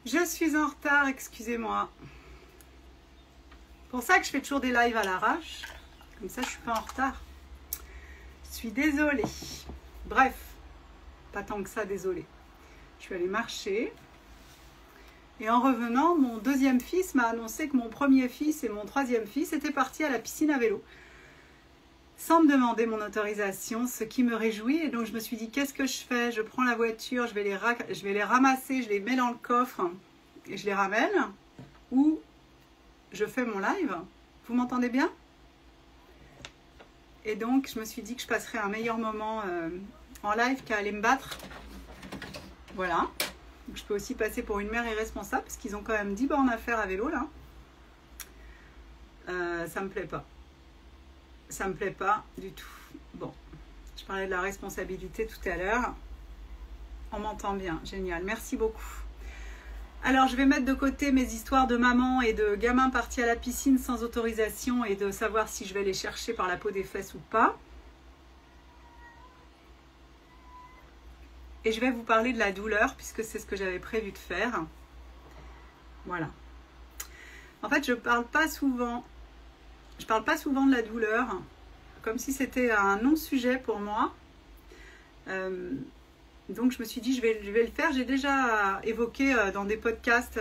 Je suis en retard, excusez-moi. C'est pour ça que je fais toujours des lives à l'arrache. Comme ça, je ne suis pas en retard. Je suis désolée. Bref, pas tant que ça, désolée. Je suis allée marcher. Et en revenant, mon deuxième fils m'a annoncé que mon premier fils et mon troisième fils étaient partis à la piscine à vélo. Sans me demander mon autorisation, ce qui me réjouit. Et donc, je me suis dit, qu'est-ce que je fais? Je prends la voiture, je vais les ramasser, je les mets dans le coffre et je les ramène. Ou je fais mon live. Vous m'entendez bien? Et donc, je me suis dit que je passerais un meilleur moment en live qu'à aller me battre. Voilà. Donc, je peux aussi passer pour une mère irresponsable parce qu'ils ont quand même 10 bornes à faire à vélo, là. Ça me plaît pas. Ça me plaît pas du tout. Bon, je parlais de la responsabilité tout à l'heure. On m'entend bien, génial, merci beaucoup. Alors, je vais mettre de côté mes histoires de maman et de gamins partis à la piscine sans autorisation et de savoir si je vais les chercher par la peau des fesses ou pas. Et je vais vous parler de la douleur puisque c'est ce que j'avais prévu de faire. Voilà. En fait, je parle pas souvent de la douleur, comme si c'était un non-sujet pour moi. Donc je me suis dit, je vais le faire. J'ai déjà évoqué dans des podcasts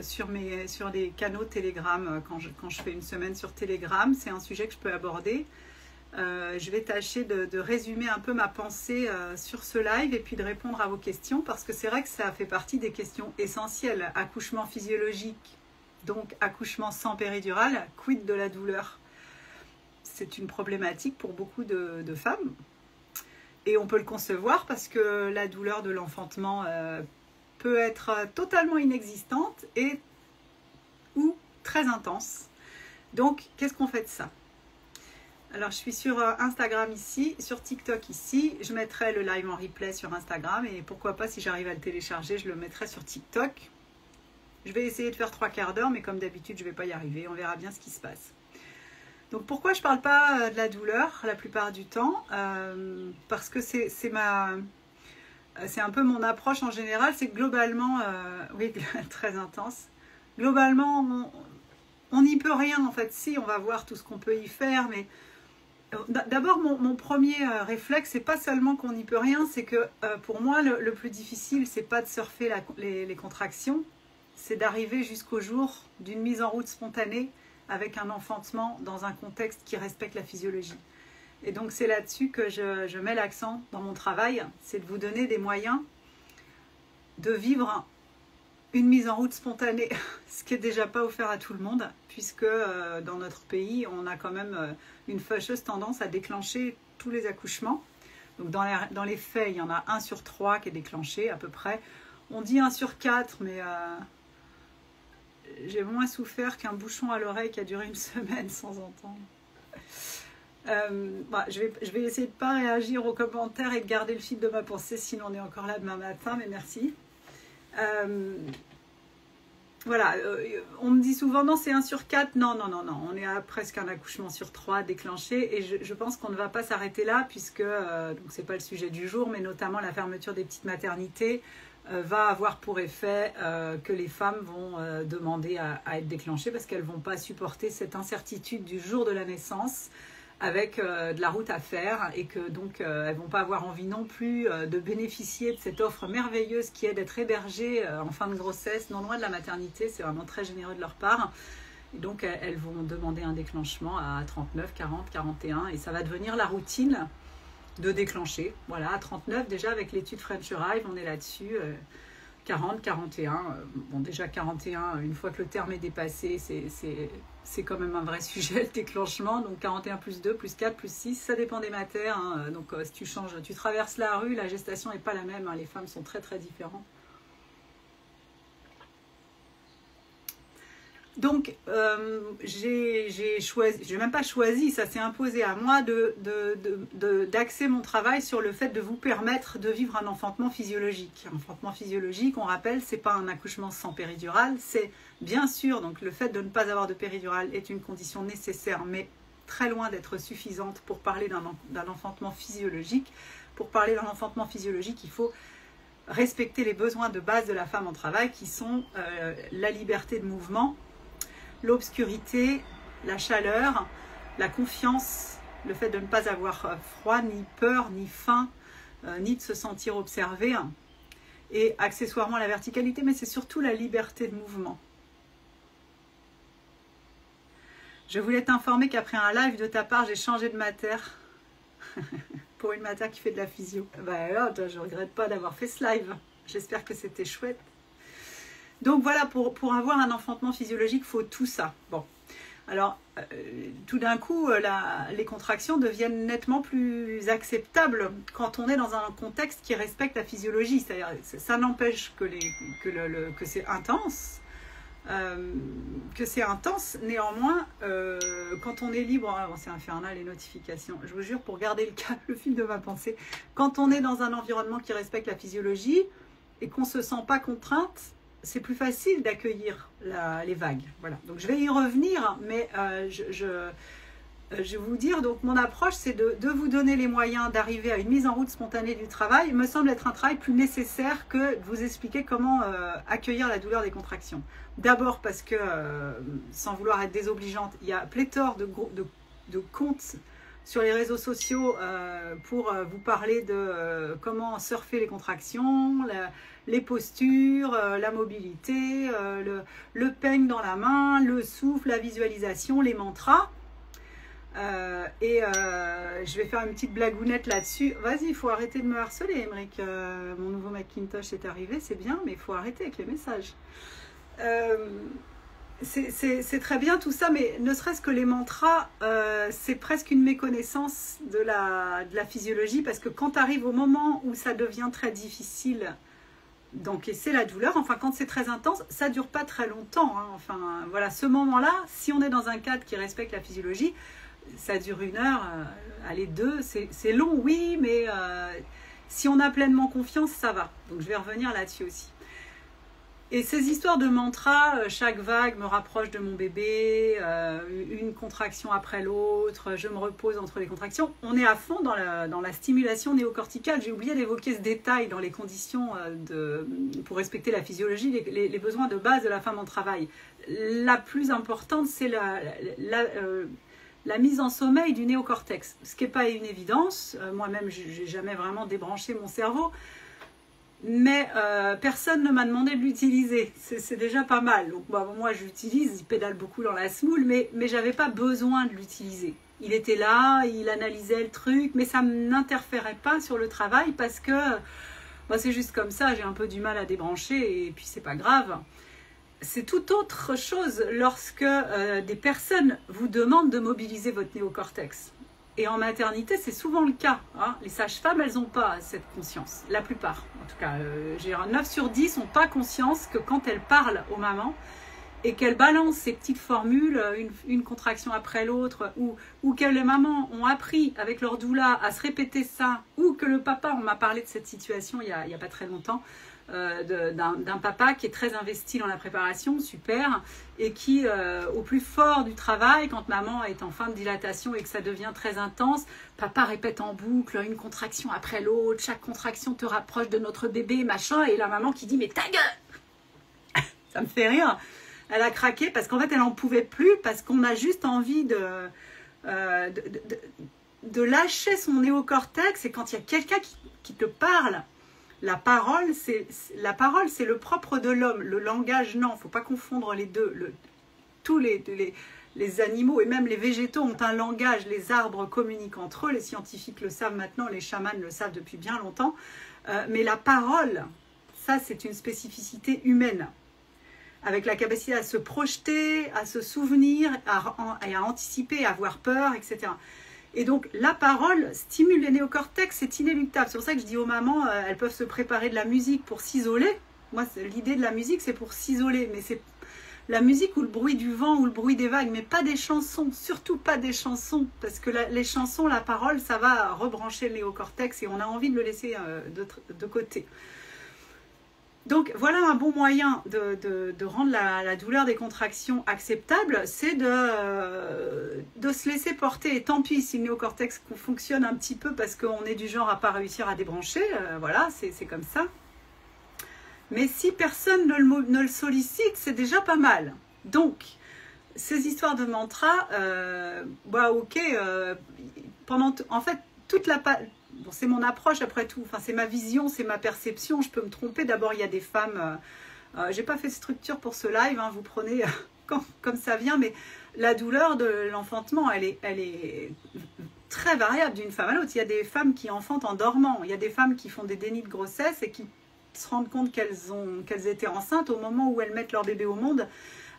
sur des canaux Telegram, quand je fais une semaine sur Telegram. C'est un sujet que je peux aborder. Je vais tâcher de résumer un peu ma pensée sur ce live et puis de répondre à vos questions, parce que c'est vrai que ça fait partie des questions essentielles. Accouchement physiologique, donc accouchement sans péridurale, quid de la douleur? C'est une problématique pour beaucoup de femmes. Et on peut le concevoir parce que la douleur de l'enfantement peut être totalement inexistante ou très intense. Donc, qu'est-ce qu'on fait de ça? Alors, je suis sur Instagram ici, sur TikTok ici. Je mettrai le live en replay sur Instagram et pourquoi pas, si j'arrive à le télécharger, je le mettrai sur TikTok. Je vais essayer de faire 3/4 d'heure, mais comme d'habitude, je ne vais pas y arriver. On verra bien ce qui se passe. Donc, pourquoi je ne parle pas de la douleur la plupart du temps? Parce que c'est un peu mon approche en général. C'est que globalement, oui, très intense. Globalement, on n'y peut rien en fait. Si, on va voir tout ce qu'on peut y faire, mais d'abord, mon premier réflexe, c'est pas seulement qu'on n'y peut rien, c'est que pour moi, le plus difficile, c'est pas de surfer les contractions, c'est d'arriver jusqu'au jour d'une mise en route spontanée avec un enfantement dans un contexte qui respecte la physiologie. Et donc, c'est là-dessus que je mets l'accent dans mon travail, c'est de vous donner des moyens de vivre une mise en route spontanée, ce qui n'est déjà pas offert à tout le monde, puisque dans notre pays, on a quand même une fâcheuse tendance à déclencher tous les accouchements. Donc dans les faits, il y en a 1 sur 3 qui est déclenché à peu près. On dit 1 sur 4, mais j'ai moins souffert qu'un bouchon à l'oreille qui a duré une semaine sans entendre. Je vais essayer de ne pas réagir aux commentaires et de garder le fil de ma pensée, sinon on est encore là demain matin, mais merci. Voilà, on me dit souvent non, c'est 1 sur 4. Non, on est à presque un accouchement sur 3 déclenché, et je pense qu'on ne va pas s'arrêter là, puisque donc c'est pas le sujet du jour, mais notamment la fermeture des petites maternités va avoir pour effet que les femmes vont demander à être déclenchées, parce qu'elles ne vont pas supporter cette incertitude du jour de la naissance, avec de la route à faire, et que donc elles ne vont pas avoir envie non plus de bénéficier de cette offre merveilleuse qui est d'être hébergées en fin de grossesse, non loin de la maternité. C'est vraiment très généreux de leur part. Et donc elles vont demander un déclenchement à 39, 40, 41, et ça va devenir la routine de déclencher. Voilà, à 39 déjà, avec l'étude French Arrive, on est là-dessus. 40, 41, bon déjà 41, une fois que le terme est dépassé, c'est quand même un vrai sujet, le déclenchement. Donc 41 plus 2, plus 4, plus 6, ça dépend des matières, hein. Donc si tu changes, tu traverses la rue, la gestation n'est pas la même, hein. Les femmes sont très très différentes. Donc j'ai choisi, j'ai même pas choisi, ça s'est imposé à moi d'axer mon travail sur le fait de vous permettre de vivre un enfantement physiologique. Un enfantement physiologique, on rappelle, c'est pas un accouchement sans péridurale, c'est bien sûr, donc le fait de ne pas avoir de péridurale est une condition nécessaire, mais très loin d'être suffisante pour parler d'un enfantement physiologique. Pour parler d'un enfantement physiologique, il faut respecter les besoins de base de la femme en travail qui sont la liberté de mouvement, l'obscurité, la chaleur, la confiance, le fait de ne pas avoir froid, ni peur, ni faim, ni de se sentir observé, et accessoirement la verticalité, mais c'est surtout la liberté de mouvement. Je voulais t'informer qu'après un live de ta part, j'ai changé de mater pour une mater qui fait de la physio. Alors, je ne regrette pas d'avoir fait ce live. J'espère que c'était chouette. Donc voilà, pour avoir un enfantement physiologique, il faut tout ça. Bon, alors, tout d'un coup, les contractions deviennent nettement plus acceptables quand on est dans un contexte qui respecte la physiologie. C'est-à-dire, ça n'empêche que c'est intense. Néanmoins, quand on est libre, c'est infernal les notifications, je vous jure, pour garder le fil de ma pensée, quand on est dans un environnement qui respecte la physiologie et qu'on ne se sent pas contrainte, c'est plus facile d'accueillir les vagues. Voilà. Donc je vais y revenir, mais je vais vous dire, donc mon approche, c'est de vous donner les moyens d'arriver à une mise en route spontanée du travail. Il me semble être un travail plus nécessaire que de vous expliquer comment accueillir la douleur des contractions. D'abord parce que, sans vouloir être désobligeante, il y a pléthore de comptes sur les réseaux sociaux pour vous parler de comment surfer les contractions, les postures, la mobilité, le peigne dans la main, le souffle, la visualisation, les mantras. Je vais faire une petite blagounette là-dessus. Vas-y, il faut arrêter de me harceler, Émeric. Mon nouveau Macintosh est arrivé, c'est bien, mais il faut arrêter avec les messages. C'est très bien tout ça, mais ne serait-ce que les mantras, c'est presque une méconnaissance de la physiologie, parce que quand tu arrives au moment où ça devient très difficile d'encaisser la douleur, enfin quand c'est très intense, ça ne dure pas très longtemps, hein. Enfin voilà, ce moment-là, si on est dans un cadre qui respecte la physiologie, ça dure 1 heure, allez 2, c'est long, oui, mais si on a pleinement confiance, ça va. Donc je vais revenir là-dessus aussi. Et ces histoires de mantras, chaque vague me rapproche de mon bébé, une contraction après l'autre, je me repose entre les contractions. On est à fond dans la stimulation néocorticale. J'ai oublié d'évoquer ce détail dans les conditions pour respecter la physiologie, les besoins de base de la femme en travail. La plus importante, c'est la mise en sommeil du néocortex, ce qui n'est pas une évidence. Moi-même, je n'ai jamais vraiment débranché mon cerveau. Mais personne ne m'a demandé de l'utiliser, c'est déjà pas mal. Donc moi je l'utilise, il pédale beaucoup dans la semoule, mais j'avais pas besoin de l'utiliser. Il était là, il analysait le truc, mais ça n'interférait pas sur le travail parce que c'est juste comme ça, j'ai un peu du mal à débrancher et puis c'est pas grave. C'est tout autre chose lorsque des personnes vous demandent de mobiliser votre néocortex. Et en maternité, c'est souvent le cas, hein. Les sages-femmes, elles n'ont pas cette conscience, la plupart. En tout cas, 9 sur 10 n'ont pas conscience que quand elles parlent aux mamans et qu'elles balancent ces petites formules, une contraction après l'autre, ou que les mamans ont appris avec leur doula à se répéter ça, ou que le papa, on m'a parlé de cette situation il y a pas très longtemps, d'un papa qui est très investi dans la préparation, super, et qui, au plus fort du travail, quand maman est en fin de dilatation et que ça devient très intense, papa répète en boucle une contraction après l'autre, chaque contraction te rapproche de notre bébé, machin, et la maman qui dit « mais ta gueule !» Ça me fait rire. Elle a craqué parce qu'en fait, elle n'en pouvait plus, parce qu'on a juste envie de lâcher son néocortex, et quand il y a quelqu'un qui te parle, la parole, c'est le propre de l'homme. Le langage, non, il ne faut pas confondre les deux. Tous les animaux et même les végétaux ont un langage. Les arbres communiquent entre eux. Les scientifiques le savent maintenant, les chamans le savent depuis bien longtemps. Mais la parole, ça, c'est une spécificité humaine, avec la capacité à se projeter, à se souvenir, à anticiper, à avoir peur, etc. Et donc, la parole stimule les néocortex, c'est inéluctable. C'est pour ça que je dis aux mamans, elles peuvent se préparer de la musique pour s'isoler. Moi, l'idée de la musique, c'est pour s'isoler. Mais c'est la musique ou le bruit du vent ou le bruit des vagues, mais pas des chansons. Surtout pas des chansons. Parce que les chansons, la parole, ça va rebrancher le néocortex et on a envie de le laisser de côté. Donc, voilà un bon moyen de rendre la douleur des contractions acceptable, c'est de se laisser porter. Et tant pis si le néocortex fonctionne un petit peu parce qu'on est du genre à ne pas réussir à débrancher, voilà, c'est comme ça. Mais si personne ne le sollicite, c'est déjà pas mal. Donc, ces histoires de mantra, ok, en fait, bon, c'est mon approche après tout, enfin, c'est ma vision, c'est ma perception, je peux me tromper. D'abord, il y a des femmes, j'ai pas fait de structure pour ce live, hein, vous prenez comme ça vient, mais la douleur de l'enfantement, elle est très variable d'une femme à l'autre. Il y a des femmes qui enfantent en dormant, il y a des femmes qui font des dénis de grossesse et qui se rendent compte qu'elles étaient enceintes au moment où elles mettent leur bébé au monde,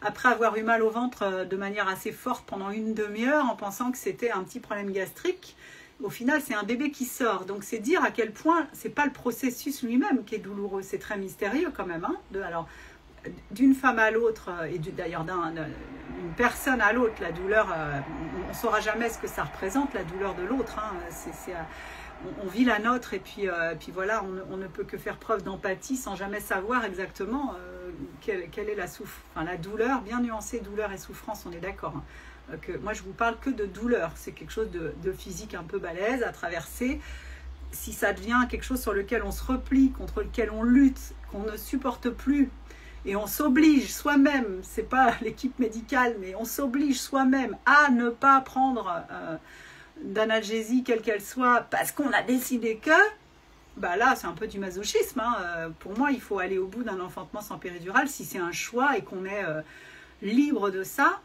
après avoir eu mal au ventre de manière assez forte pendant une demi-heure en pensant que c'était un petit problème gastrique. Au final, c'est un bébé qui sort. Donc, c'est dire à quel point c'est pas le processus lui-même qui est douloureux. C'est très mystérieux quand même. Hein, alors, d'une femme à l'autre, et d'ailleurs d'une personne à l'autre, la douleur, on ne saura jamais ce que ça représente, la douleur de l'autre. Hein, on vit la nôtre et puis voilà, on ne peut que faire preuve d'empathie sans jamais savoir exactement quelle est la douleur, bien nuancée, douleur et souffrance, on est d'accord. Hein. Moi, je vous parle que de douleur. C'est quelque chose de physique un peu balèze à traverser. Si ça devient quelque chose sur lequel on se replie, contre lequel on lutte, qu'on ne supporte plus, et on s'oblige soi-même, c'est pas l'équipe médicale, mais on s'oblige soi-même à ne pas prendre d'analgésie, quelle qu'elle soit, parce qu'on a décidé que, là, c'est un peu du masochisme. Hein. Pour moi, il faut aller au bout d'un enfantement sans péridurale si c'est un choix et qu'on est libre de ça.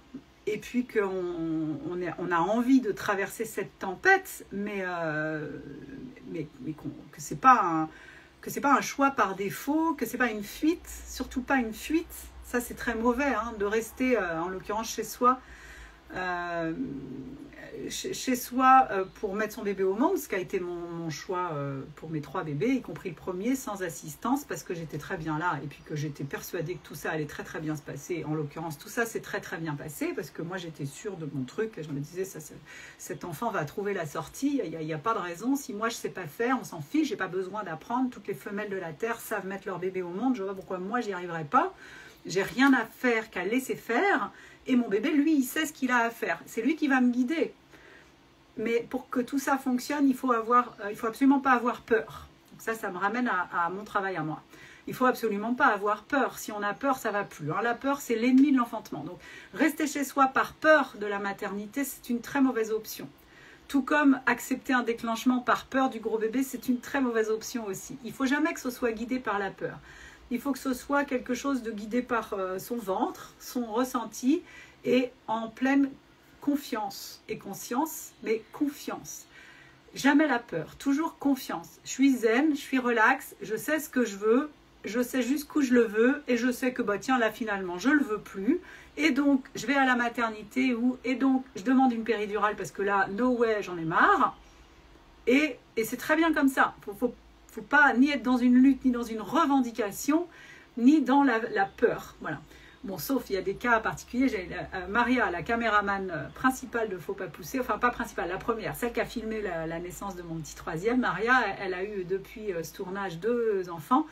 Et puis qu'on a envie de traverser cette tempête, mais que c'est pas un choix par défaut, que c'est pas une fuite, surtout pas une fuite. Ça, c'est très mauvais, hein, de rester, en l'occurrence, chez soi, pour mettre son bébé au monde, ce qui a été mon choix pour mes 3 bébés, y compris le premier, sans assistance, parce que j'étais très bien là et puis que j'étais persuadée que tout ça allait très très bien se passer. En l'occurrence, tout ça s'est très très bien passé parce que moi j'étais sûre de mon truc et je me disais cet enfant va trouver la sortie, il n'y a pas de raison. Si moi je ne sais pas faire, on s'en fiche, j'ai pas besoin d'apprendre. Toutes les femelles de la terre savent mettre leur bébé au monde, je vois pourquoi moi j'y arriverai pas. J'ai rien à faire qu'à laisser faire. Et mon bébé, lui, il sait ce qu'il a à faire. C'est lui qui va me guider. Mais pour que tout ça fonctionne, il faut absolument pas avoir peur. Donc ça me ramène à mon travail à moi. Il faut absolument pas avoir peur. Si on a peur, ça va plus. Hein. La peur, c'est l'ennemi de l'enfantement. Donc, rester chez soi par peur de la maternité, c'est une très mauvaise option. Tout comme accepter un déclenchement par peur du gros bébé, c'est une très mauvaise option aussi. Il faut jamais que ce soit guidé par la peur. Il faut que ce soit quelque chose de guidé par son ventre, son ressenti et en pleine confiance et conscience, mais confiance. Jamais la peur, toujours confiance. Je suis zen, je suis relax, je sais ce que je veux, je sais jusqu'où je le veux et je sais que tiens là finalement je le veux plus et donc je vais à la maternité et donc je demande une péridurale parce que là no way j'en ai marre et c'est très bien comme ça. Faut pas ni être dans une lutte, ni dans une revendication, ni dans la peur. Voilà. Bon, sauf il y a des cas particuliers. J'ai Maria, la caméraman principale de Faut pas pousser, enfin pas principale, la première, celle qui a filmé la naissance de mon petit troisième. Maria, elle a eu depuis ce tournage 2 enfants.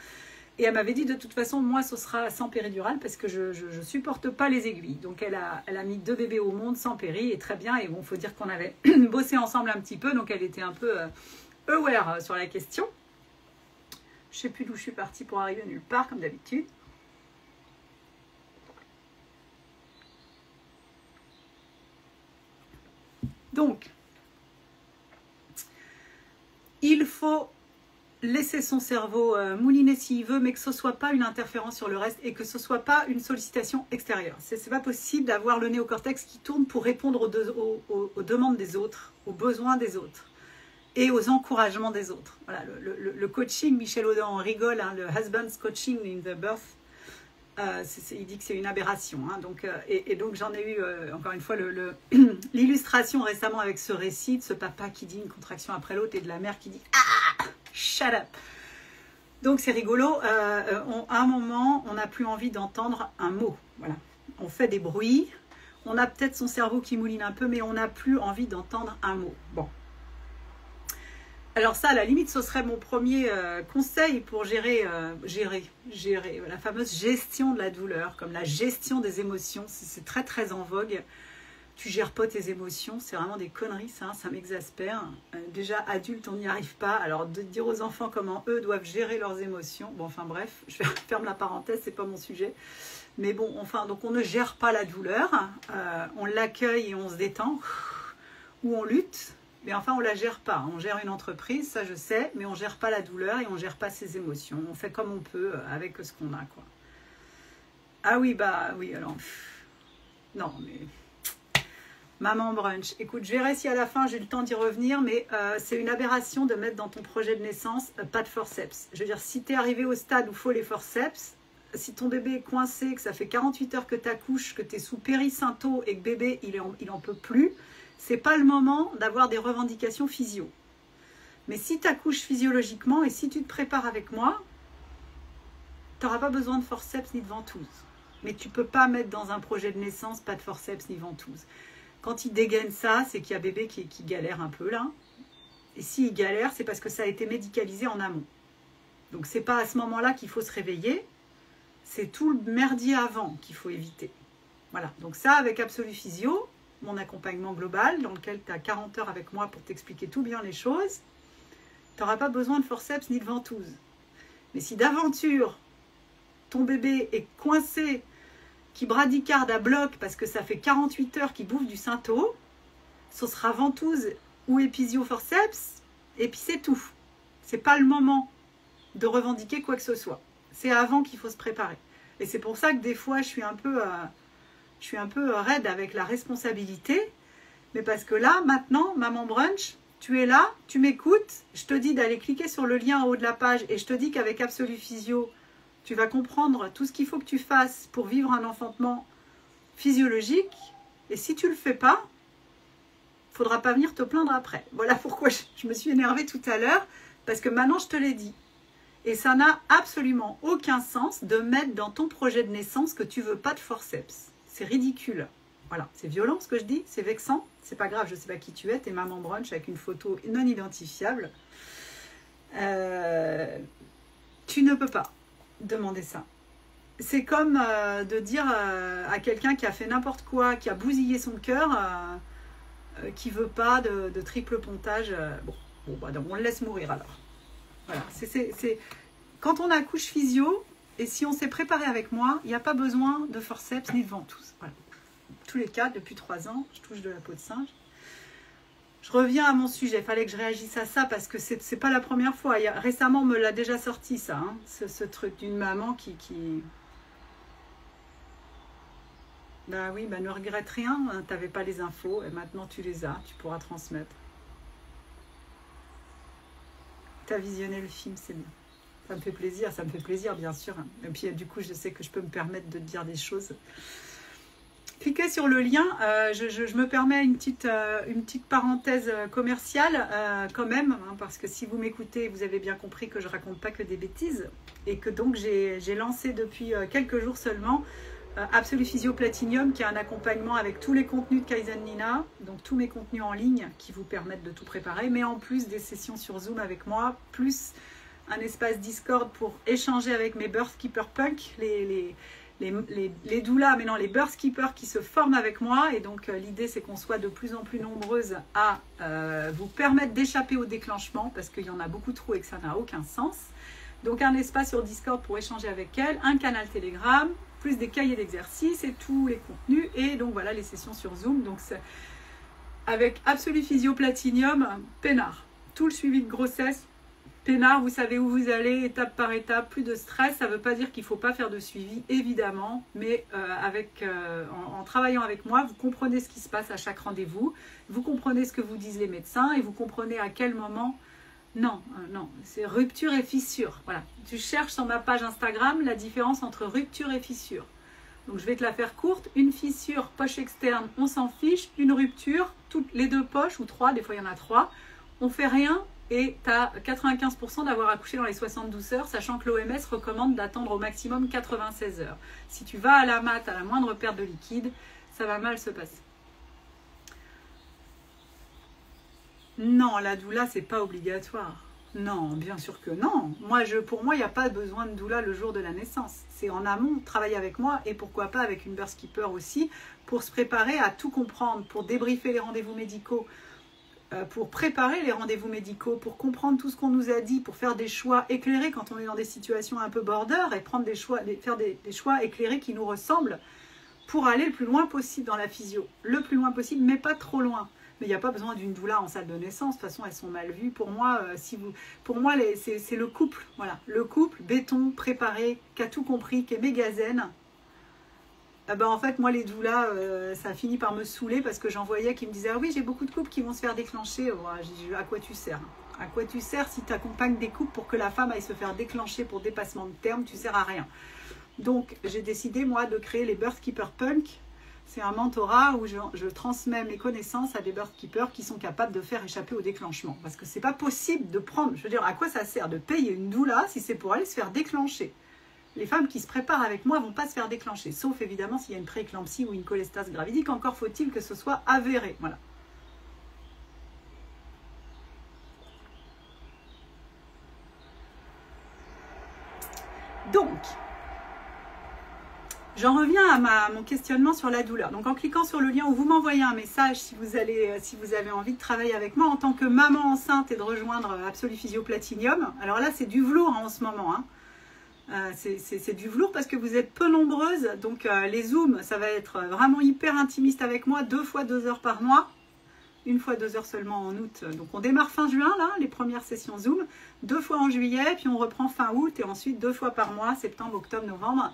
Et elle m'avait dit de toute façon, moi ce sera sans péridurale parce que je supporte pas les aiguilles. Donc elle a mis 2 bébés au monde sans péri et très bien. Et bon, faut dire qu'on avait bossé ensemble un petit peu, donc elle était un peu aware sur la question. Je ne sais plus d'où je suis partie pour arriver nulle part, comme d'habitude. Donc, il faut laisser son cerveau mouliner s'il veut, mais que ce ne soit pas une interférence sur le reste et que ce ne soit pas une sollicitation extérieure. Ce n'est pas possible d'avoir le néocortex qui tourne pour répondre aux demandes des autres, aux besoins des autres et aux encouragements des autres. Voilà, le coaching, Michel Audin en rigole, hein, le husband's coaching in the birth, il dit que c'est une aberration. Hein, donc, donc j'en ai eu, encore une fois, l'illustration récemment avec ce récit de ce papa qui dit une contraction après l'autre et de la mère qui dit « Ah, shut up !» Donc c'est rigolo, à un moment, on n'a plus envie d'entendre un mot. Voilà. On fait des bruits, on a peut-être son cerveau qui mouline un peu, mais on n'a plus envie d'entendre un mot. Bon. Alors ça, à la limite, ce serait mon premier conseil pour gérer la fameuse gestion de la douleur, comme la gestion des émotions. C'est très très en vogue. tu gères pas tes émotions, c'est vraiment des conneries, ça m'exaspère. Déjà, adulte, on n'y arrive pas. Alors, de dire aux enfants comment eux doivent gérer leurs émotions, bon, enfin bref, je ferme la parenthèse, c'est pas mon sujet. Mais bon, enfin, donc on ne gère pas la douleur, on l'accueille et on se détend, ou on lutte, mais enfin, on la gère pas. On gère une entreprise, ça je sais, mais on gère pas la douleur et on gère pas ses émotions. On fait comme on peut avec ce qu'on a, quoi. Ah oui, bah oui, alors... Non, mais... Maman brunch. Écoute, je verrai si à la fin j'ai le temps d'y revenir, mais c'est une aberration de mettre dans ton projet de naissance pas de forceps. Je veux dire, si tu es arrivé au stade où il faut les forceps, si ton bébé est coincé, que ça fait 48 heures que tu accouches, que tu es sous périsynto et que bébé il en peut plus, c'est pas le moment d'avoir des revendications physio. Mais si tu accouches physiologiquement et si tu te prépares avec moi, tu n'auras pas besoin de forceps ni de ventouse. Mais tu peux pas mettre dans un projet de naissance pas de forceps ni ventouse. Quand il dégaine ça, c'est qu'il y a bébé qui galère un peu là. Et s'il galère, c'est parce que ça a été médicalisé en amont. Donc c'est pas à ce moment-là qu'il faut se réveiller, c'est tout le merdier avant qu'il faut éviter. Voilà, donc ça avec Absolu Physio, mon accompagnement global, dans lequel tu as 40 heures avec moi pour t'expliquer tout bien les choses, tu n'auras pas besoin de forceps ni de ventouse. Mais si d'aventure, ton bébé est coincé, qui bradycarde à bloc parce que ça fait 48 heures qu'il bouffe du synto, ce sera ventouse ou épisio forceps, et puis c'est tout. C'est pas le moment de revendiquer quoi que ce soit. C'est avant qu'il faut se préparer. Et c'est pour ça que des fois, je suis un peu raide avec la responsabilité, mais parce que là, maintenant, Maman Brunch, tu es là, tu m'écoutes, je te dis d'aller cliquer sur le lien en haut de la page, et je te dis qu'avec Absolu Physio, tu vas comprendre tout ce qu'il faut que tu fasses pour vivre un enfantement physiologique. Et si tu ne le fais pas, il ne faudra pas venir te plaindre après. Voilà pourquoi je me suis énervée tout à l'heure, parce que maintenant je te l'ai dit. Et ça n'a absolument aucun sens de mettre dans ton projet de naissance que tu ne veux pas de forceps. C'est ridicule. Voilà, c'est violent ce que je dis, c'est vexant. C'est pas grave, je ne sais pas qui tu es, t'es Maman Brunch avec une photo non identifiable. Tu ne peux pas demander ça. C'est comme de dire à quelqu'un qui a fait n'importe quoi, qui a bousillé son cœur, qui veut pas de triple pontage. Bon, bah, donc on le laisse mourir alors. Voilà. C'est quand on accouche physio, et si on s'est préparé avec moi, il n'y a pas besoin de forceps ni de ventouse. Voilà. Tous les cas, depuis 3 ans, je touche de la peau de singe. Je reviens à mon sujet, il fallait que je réagisse à ça parce que c'est pas la première fois. Récemment, on me l'a déjà sorti ça, hein, ce truc d'une maman qui... Bah oui, bah ne regrette rien, hein, t'avais pas les infos et maintenant tu les as, tu pourras transmettre. T'as visionné le film, c'est bien. Ça me fait plaisir bien sûr. Et puis du coup, je sais que je peux me permettre de te dire des choses. Cliquez sur le lien, je me permets une petite parenthèse commerciale quand même, hein, parce que si vous m'écoutez, vous avez bien compris que je ne raconte pas que des bêtises et que donc j'ai lancé depuis quelques jours seulement Absolu Physio Platinum, qui est un accompagnement avec tous les contenus de Kaizen Nina, donc tous mes contenus en ligne qui vous permettent de tout préparer, mais en plus des sessions sur Zoom avec moi, plus un espace Discord pour échanger avec mes Birth Keeper Punk, les doulas, mais non, les birth keepers qui se forment avec moi. Et donc l'idée c'est qu'on soit de plus en plus nombreuses à vous permettre d'échapper au déclenchement, parce qu'il y en a beaucoup trop et que ça n'a aucun sens. Donc un espace sur Discord pour échanger avec elles, un canal Telegram, plus des cahiers d'exercices et tous les contenus, et donc voilà les sessions sur Zoom. Donc c'est avec Absolu Physio Platinum, peinard, tout le suivi de grossesse peinard, vous savez où vous allez, étape par étape, plus de stress. Ça ne veut pas dire qu'il ne faut pas faire de suivi, évidemment, mais en travaillant avec moi, vous comprenez ce qui se passe à chaque rendez-vous, vous comprenez ce que vous disent les médecins et vous comprenez à quel moment... Non, c'est rupture et fissure. Voilà, tu cherches sur ma page Instagram la différence entre rupture et fissure. Donc je vais te la faire courte. Une fissure, poche externe, on s'en fiche. Une rupture, toutes les 2 poches, ou 3, des fois il y en a 3, on fait rien. Et tu as 95% d'avoir accouché dans les 72 heures, sachant que l'OMS recommande d'attendre au maximum 96 heures. Si tu vas à la mat à la moindre perte de liquide, ça va mal se passer. Non, la doula, c'est pas obligatoire. Non, bien sûr que non. Pour moi, il n'y a pas besoin de doula le jour de la naissance. C'est en amont, travailler avec moi et pourquoi pas avec une birth keeper aussi, pour se préparer à tout comprendre, pour débriefer les rendez-vous médicaux, pour préparer les rendez-vous médicaux, pour comprendre tout ce qu'on nous a dit, pour faire des choix éclairés quand on est dans des situations un peu border et prendre faire des choix éclairés qui nous ressemblent pour aller le plus loin possible dans la physio. Le plus loin possible, mais pas trop loin. Mais il n'y a pas besoin d'une doula en salle de naissance. De toute façon, elles sont mal vues. Pour moi, c'est le couple. Voilà, le couple béton, préparé, qui a tout compris, qui est méga zen. En fait, moi, les doulas, ça a fini par me saouler parce que j'en voyais qui me disaient « Ah oui, j'ai beaucoup de couples qui vont se faire déclencher. » À quoi tu sers? À quoi tu sers si tu accompagnes des couples pour que la femme aille se faire déclencher pour dépassement de terme? Tu sers à rien. Donc, j'ai décidé, moi, de créer les Birth Keeper Punk. C'est un mentorat où je transmets mes connaissances à des birth keepers qui sont capables de faire échapper au déclenchement. Parce que c'est pas possible de prendre, je veux dire, à quoi ça sert de payer une doula si c'est pour aller se faire déclencher? Les femmes qui se préparent avec moi ne vont pas se faire déclencher, sauf évidemment s'il y a une prééclampsie ou une cholestase gravidique, encore faut-il que ce soit avéré. Voilà. Donc, j'en reviens à mon questionnement sur la douleur. Donc en cliquant sur le lien où vous m'envoyez un message si vous avez envie de travailler avec moi en tant que maman enceinte et de rejoindre Absolu Physio Platinium. Alors là, c'est du velours en ce moment. C'est du velours parce que vous êtes peu nombreuses. Donc les Zooms, ça va être vraiment hyper intimiste avec moi, 2 fois 2 heures par mois. 1 fois 2 heures seulement en août. Donc on démarre fin juin, là, les premières sessions Zoom. 2 fois en juillet, puis on reprend fin août. Et ensuite 2 fois par mois, septembre, octobre, novembre.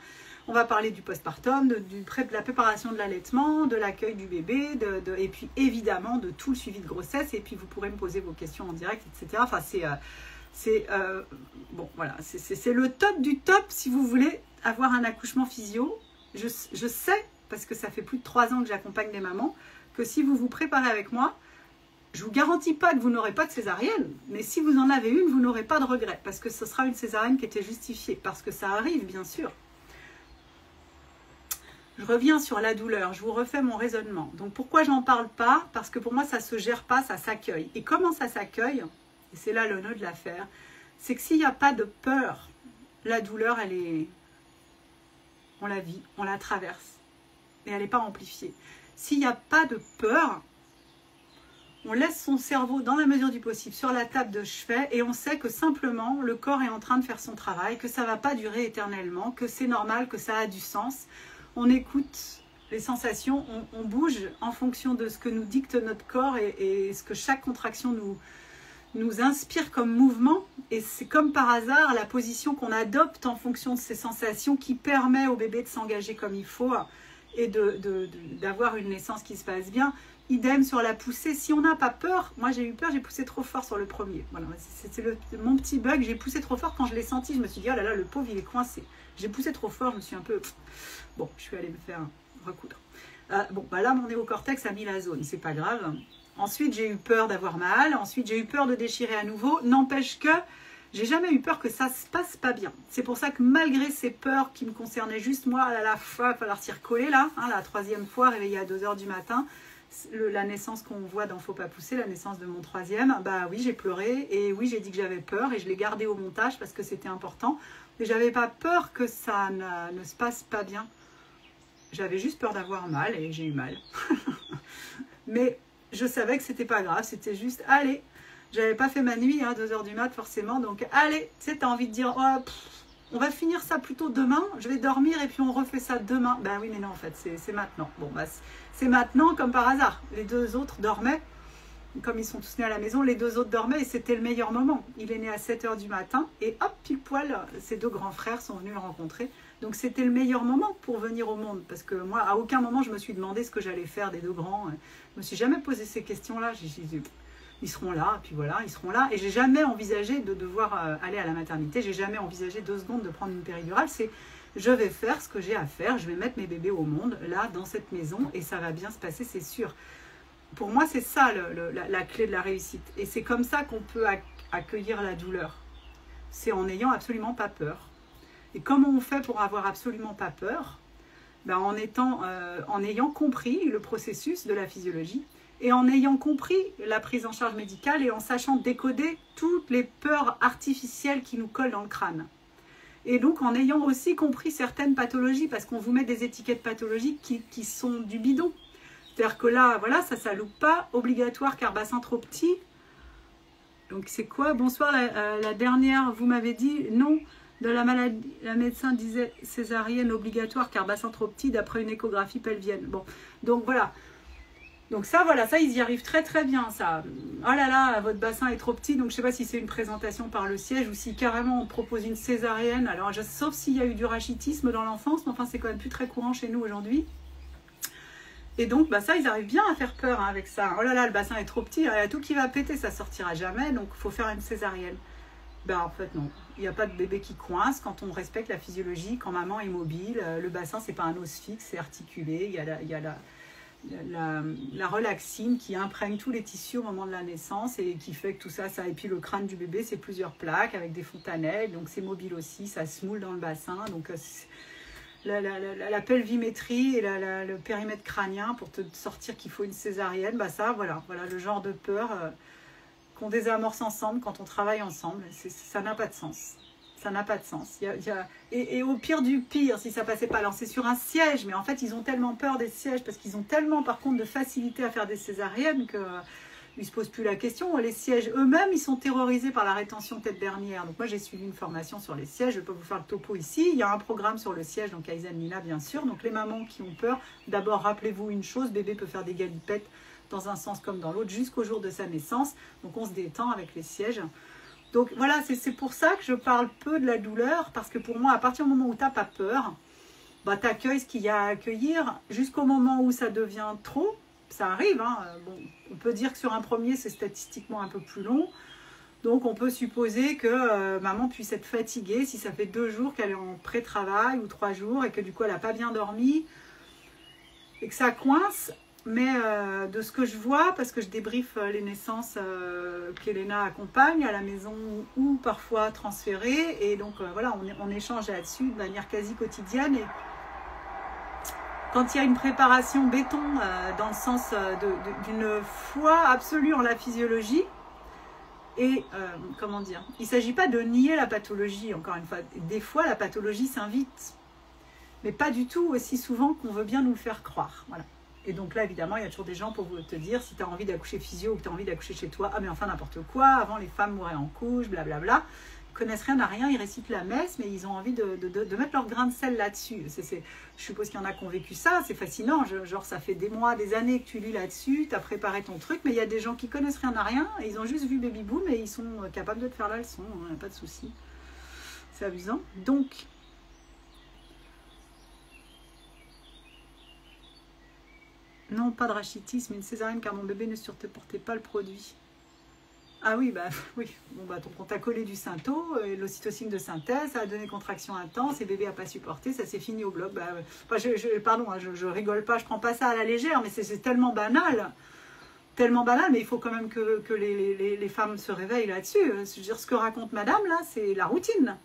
On va parler du postpartum, de la préparation de l'allaitement, de l'accueil du bébé, et puis évidemment de tout le suivi de grossesse. Et puis vous pourrez me poser vos questions en direct, etc. Enfin, bon, voilà, c'est le top du top si vous voulez avoir un accouchement physio. Je sais, parce que ça fait plus de 3 ans que j'accompagne des mamans, que si vous vous préparez avec moi, je ne vous garantis pas que vous n'aurez pas de césarienne, mais si vous en avez une, vous n'aurez pas de regret, parce que ce sera une césarienne qui était justifiée, parce que ça arrive, bien sûr. Je reviens sur la douleur, je vous refais mon raisonnement. Donc pourquoi j'en parle pas? Parce que pour moi, ça ne se gère pas, ça s'accueille. Et comment ça s'accueille? Et c'est là le nœud de l'affaire. C'est que s'il n'y a pas de peur, la douleur, on la vit, on la traverse. Et elle n'est pas amplifiée. S'il n'y a pas de peur, on laisse son cerveau dans la mesure du possible sur la table de chevet et on sait que simplement le corps est en train de faire son travail, que ça ne va pas durer éternellement, que c'est normal, que ça a du sens. On écoute les sensations, on bouge en fonction de ce que nous dicte notre corps et ce que chaque contraction nous inspire comme mouvement. Et c'est comme par hasard la position qu'on adopte en fonction de ces sensations qui permet au bébé de s'engager comme il faut et d'avoir une naissance qui se passe bien. Idem sur la poussée. Si on n'a pas peur, moi j'ai eu peur, j'ai poussé trop fort sur le premier. Voilà, c'est mon petit bug. J'ai poussé trop fort quand je l'ai senti. Je me suis dit, oh là là, le pauvre, il est coincé. J'ai poussé trop fort, je me suis un peu... Bon, je suis allée me faire recoudre. Là, mon néocortex a mis la zone, c'est pas grave. Ensuite, j'ai eu peur d'avoir mal. Ensuite, j'ai eu peur de déchirer à nouveau. N'empêche que j'ai jamais eu peur que ça se passe pas bien. C'est pour ça que malgré ces peurs qui me concernaient juste moi, à la fois, il va falloir s'y recoller là, la 3e fois, réveillée à 2 h du matin, la naissance qu'on voit dans Faut pas pousser, la naissance de mon 3e, bah oui, j'ai pleuré et oui, j'ai dit que j'avais peur et je l'ai gardé au montage parce que c'était important. Mais j'avais pas peur que ça ne se passe pas bien. J'avais juste peur d'avoir mal et j'ai eu mal. Mais je savais que c'était pas grave, c'était juste, allez, j'avais pas fait ma nuit, 2 h du mat forcément, donc allez, tu sais, t'as envie de dire, oh, on va finir ça plutôt demain, je vais dormir et puis on refait ça demain. Ben oui, mais non, en fait, c'est maintenant. Bon, bah, c'est maintenant comme par hasard. Les 2 autres dormaient, comme ils sont tous nés à la maison, les 2 autres dormaient et c'était le meilleur moment. Il est né à 7 h du matin et hop, pile poil, ses 2 grands frères sont venus le rencontrer. Donc c'était le meilleur moment pour venir au monde parce que moi, à aucun moment, je me suis demandé ce que j'allais faire des 2 grands. Je me suis jamais posé ces questions-là. Ils seront là, puis voilà, ils seront là. Et j'ai jamais envisagé de devoir aller à la maternité. J'ai jamais envisagé 2 secondes de prendre une péridurale. C'est je vais faire ce que j'ai à faire. Je vais mettre mes bébés au monde, là, dans cette maison, et ça va bien se passer, c'est sûr. Pour moi, c'est ça la clé de la réussite. Et c'est comme ça qu'on peut accueillir la douleur. C'est en n'ayant absolument pas peur. Et comment on fait pour avoir absolument pas peur? En ayant compris le processus de la physiologie et en ayant compris la prise en charge médicale et en sachant décoder toutes les peurs artificielles qui nous collent dans le crâne. Et donc en ayant aussi compris certaines pathologies, parce qu'on vous met des étiquettes pathologiques qui sont du bidon. C'est-à-dire que là, voilà, ça loupe pas, obligatoire car bassin trop petit. Donc c'est quoi? Bonsoir, la dernière, vous m'avez dit non, de la maladie, la médecin disait césarienne obligatoire car bassin trop petit d'après une échographie pelvienne. Bon, donc voilà. Donc ça, voilà, ça, ils y arrivent très très bien, ça. Oh là là, votre bassin est trop petit, donc je ne sais pas si c'est une présentation par le siège ou si carrément on propose une césarienne. Alors, sauf s'il y a eu du rachitisme dans l'enfance, mais enfin, c'est quand même plus très courant chez nous aujourd'hui. Et donc, bah, ça, ils arrivent bien à faire peur hein, avec ça. Oh là là, le bassin est trop petit, il y a tout qui va péter, ça sortira jamais, donc il faut faire une césarienne. Ben, en fait, non. Il n'y a pas de bébé qui coince quand on respecte la physiologie, quand maman est mobile. Le bassin, c'est pas un os fixe, c'est articulé. Il y a la relaxine qui imprègne tous les tissus au moment de la naissance et qui fait que tout ça, et puis le crâne du bébé, c'est plusieurs plaques avec des fontanelles, donc c'est mobile aussi, ça se moule dans le bassin. Donc la pelvimétrie et le périmètre crânien pour te sortir qu'il faut une césarienne, bah ça, voilà le genre de peur qu'on désamorce ensemble quand on travaille ensemble. Ça n'a pas de sens. Ça n'a pas de sens. Et au pire du pire, si ça passait pas, alors c'est sur un siège, mais en fait, ils ont tellement peur des sièges parce qu'ils ont tellement, par contre, de facilité à faire des césariennes qu'ils ne se posent plus la question. Les sièges eux-mêmes, ils sont terrorisés par la rétention tête dernière. Donc moi, j'ai suivi une formation sur les sièges. Je ne vais pas vous faire le topo ici. Il y a un programme sur le siège, donc Kaizen Lina, bien sûr. Donc les mamans qui ont peur, d'abord, rappelez-vous une chose, bébé peut faire des galipettes dans un sens comme dans l'autre jusqu'au jour de sa naissance. Donc on se détend avec les sièges. Donc voilà, c'est pour ça que je parle peu de la douleur, parce que pour moi, à partir du moment où tu n'as pas peur, bah, tu accueilles ce qu'il y a à accueillir jusqu'au moment où ça devient trop. Ça arrive, hein. Bon, on peut dire que sur un premier, c'est statistiquement un peu plus long. Donc on peut supposer que maman puisse être fatiguée si ça fait 2 jours qu'elle est en pré-travail ou 3 jours et que du coup elle n'a pas bien dormi et que ça coince. Mais de ce que je vois, parce que je débriefe les naissances qu'Elena accompagne à la maison ou parfois transférées, et donc voilà, on échange là-dessus de manière quasi quotidienne. Et quand il y a une préparation béton dans le sens d'une foi absolue en la physiologie, et comment dire, il ne s'agit pas de nier la pathologie, encore une fois. Des fois, la pathologie s'invite, mais pas du tout aussi souvent qu'on veut bien nous le faire croire. Voilà. Et donc là, évidemment, il y a toujours des gens pour te dire, si tu as envie d'accoucher physio ou que tu as envie d'accoucher chez toi, ah mais enfin n'importe quoi, avant les femmes mouraient en couche, blablabla. Ils connaissent rien à rien, ils récitent la messe, mais ils ont envie de mettre leur grain de sel là-dessus. Je suppose qu'il y en a qui ont vécu ça, c'est fascinant, genre ça fait des mois, des années que tu lis là-dessus, tu as préparé ton truc, mais il y a des gens qui connaissent rien à rien, et ils ont juste vu Baby Boom et ils sont capables de te faire la leçon, hein, pas de souci. C'est amusant. Donc... Non, pas de rachitisme, une césarienne car mon bébé ne supportait pas le produit. Ah oui, bah oui. Bon, bah ton t'a collé du Synto, l'ocytocine de synthèse, ça a donné contraction intense et bébé n'a pas supporté, ça s'est fini au bloc. Bah, pardon, hein, je rigole pas, je prends pas ça à la légère, mais c'est tellement banal, mais il faut quand même que les femmes se réveillent là-dessus. Je veux dire, ce que raconte madame là, c'est la routine.